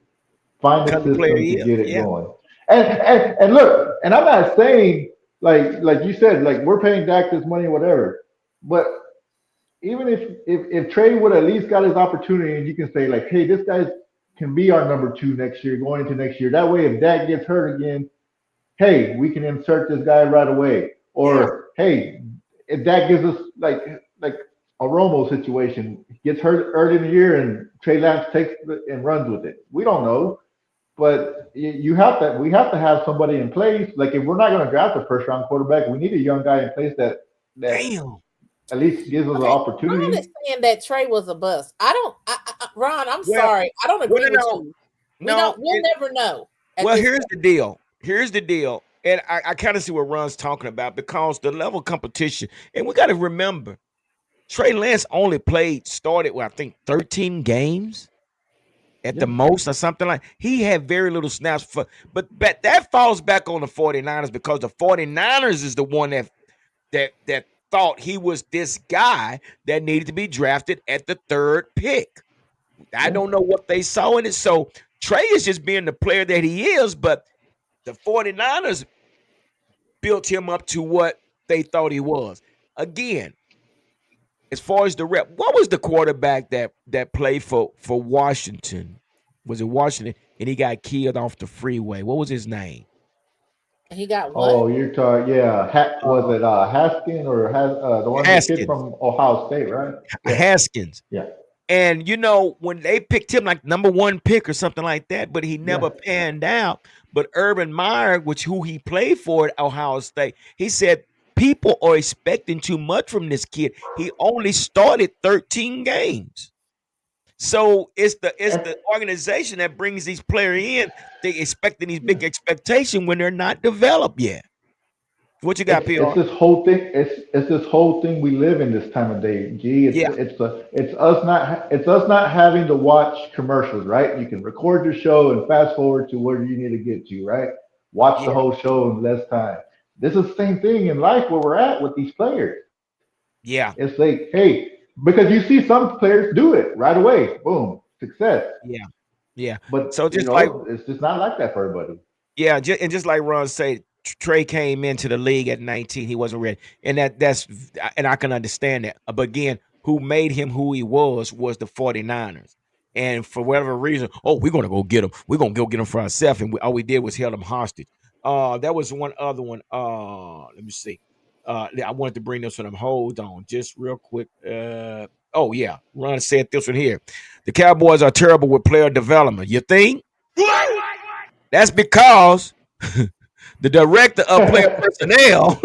find a Become the system player to he is. get it Yeah. going. And look, and I'm not saying like you said, like we're paying Dak this money, whatever. But even if Trey would at least got his opportunity, and you can say like, hey, this guy can be our number 2 next year, going into next year. That way, if Dak gets hurt again, hey, we can insert this guy right away. Or hey, if Dak gives us like a Romo situation, gets hurt early in the year, and Trey Lance takes it and runs with it. We don't know. But we have to have somebody in place. Like if we're not going to draft a first round quarterback, we need a young guy in place that Damn. at least gives us an opportunity. Ron is saying that Trey was a bust. Ron, I'm sorry. I don't agree with you. We'll never know. Well, here's the deal. And I kind of see what Ron's talking about, because the level of competition, and we got to remember, Trey Lance only started with, I think, 13 games at the most, or something like. He had very little snaps but that falls back on the 49ers, because the 49ers is the one that thought he was this guy that needed to be drafted at the 3rd pick. I don't know what they saw in it. So Trey is just being the player that he is, but the 49ers built him up to what they thought he was. Again, as far as the rep, what was the quarterback that played for Washington? Was it Washington? And he got killed off the freeway. What was his name? He got what? Oh, you're talking, was it Haskins or the one the kid from Ohio State, right? Yeah. Haskins. Yeah. And when they picked him like number 1 pick or something like that, but he never panned out. But Urban Meyer, who he played for at Ohio State, he said people are expecting too much from this kid. He only started 13 games. So it's the organization that brings these players in. They expecting these big expectations when they're not developed yet. What you got, It's PR? this whole thing. It's this whole thing we live in this time of day. Gee, Yeah, it's us not having to watch commercials, right? You can record your show and fast forward to where you need to get to, right? Watch the yeah, whole show in less time. This is the same thing in life where we're at with these players. yeah, It's like, hey, because you see some players do it right away, boom, success. yeah, yeah. But So just like it's just not like that for everybody. yeah, and just like Ron said, Trey came into the league at 19. He wasn't ready, and and I can understand that. But again, who made him who he was the 49ers. And for whatever reason, oh, we're gonna go get him. We're gonna go get him for ourselves, and all we did was held him hostage. That was one other one. Let me see. I wanted to bring this one up. Hold on, just real quick. Oh yeah, Ron said this one here. The Cowboys are terrible with player development. You think? That's because the director of player personnel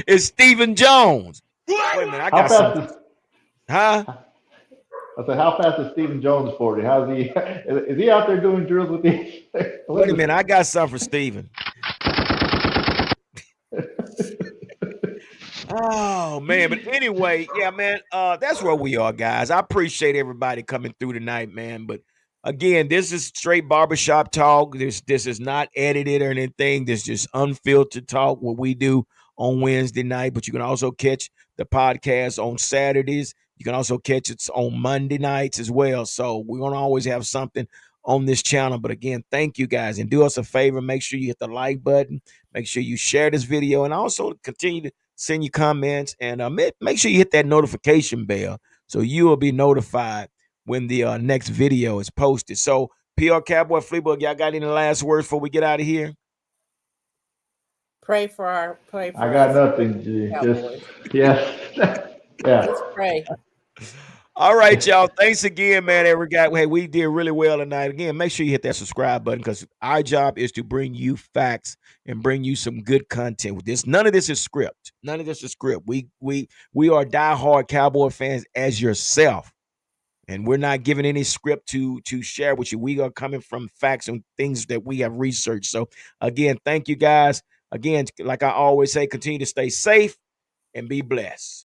is Stephen Jones. Wait a minute, I How got fast something. is Huh? I said, how fast is Stephen Jones 40? How's he? Is he out there doing drills with these? Wait a minute, I got something for Stephen. Oh man, but anyway, yeah, man, that's where we are, guys. I appreciate everybody coming through tonight, man. But again, this is straight barbershop talk. This is not edited or anything. This is just unfiltered talk, what we do on Wednesday night. But you can also catch the podcast on Saturdays. You can also catch it on Monday nights as well. So we're gonna always have something on this channel. But again, thank you guys. And do us a favor, make sure you hit the like button, make sure you share this video, and also continue to send your comments, and make sure you hit that notification bell so you will be notified when the next video is posted. So, PR Cowboy Fleabug, y'all got any last words before we get out of here? Pray for I got us nothing, G. Just Cowboys. yes, yeah. Just pray. All right, y'all. Thanks again, man. Hey, we did really well tonight. Again, make sure you hit that subscribe button because our job is to bring you facts and bring you some good content with this. None of this is script. None of this is script. We are diehard Cowboy fans as yourself. And we're not giving any script to share with you. We are coming from facts and things that we have researched. So again, thank you guys. Again, like I always say, continue to stay safe and be blessed.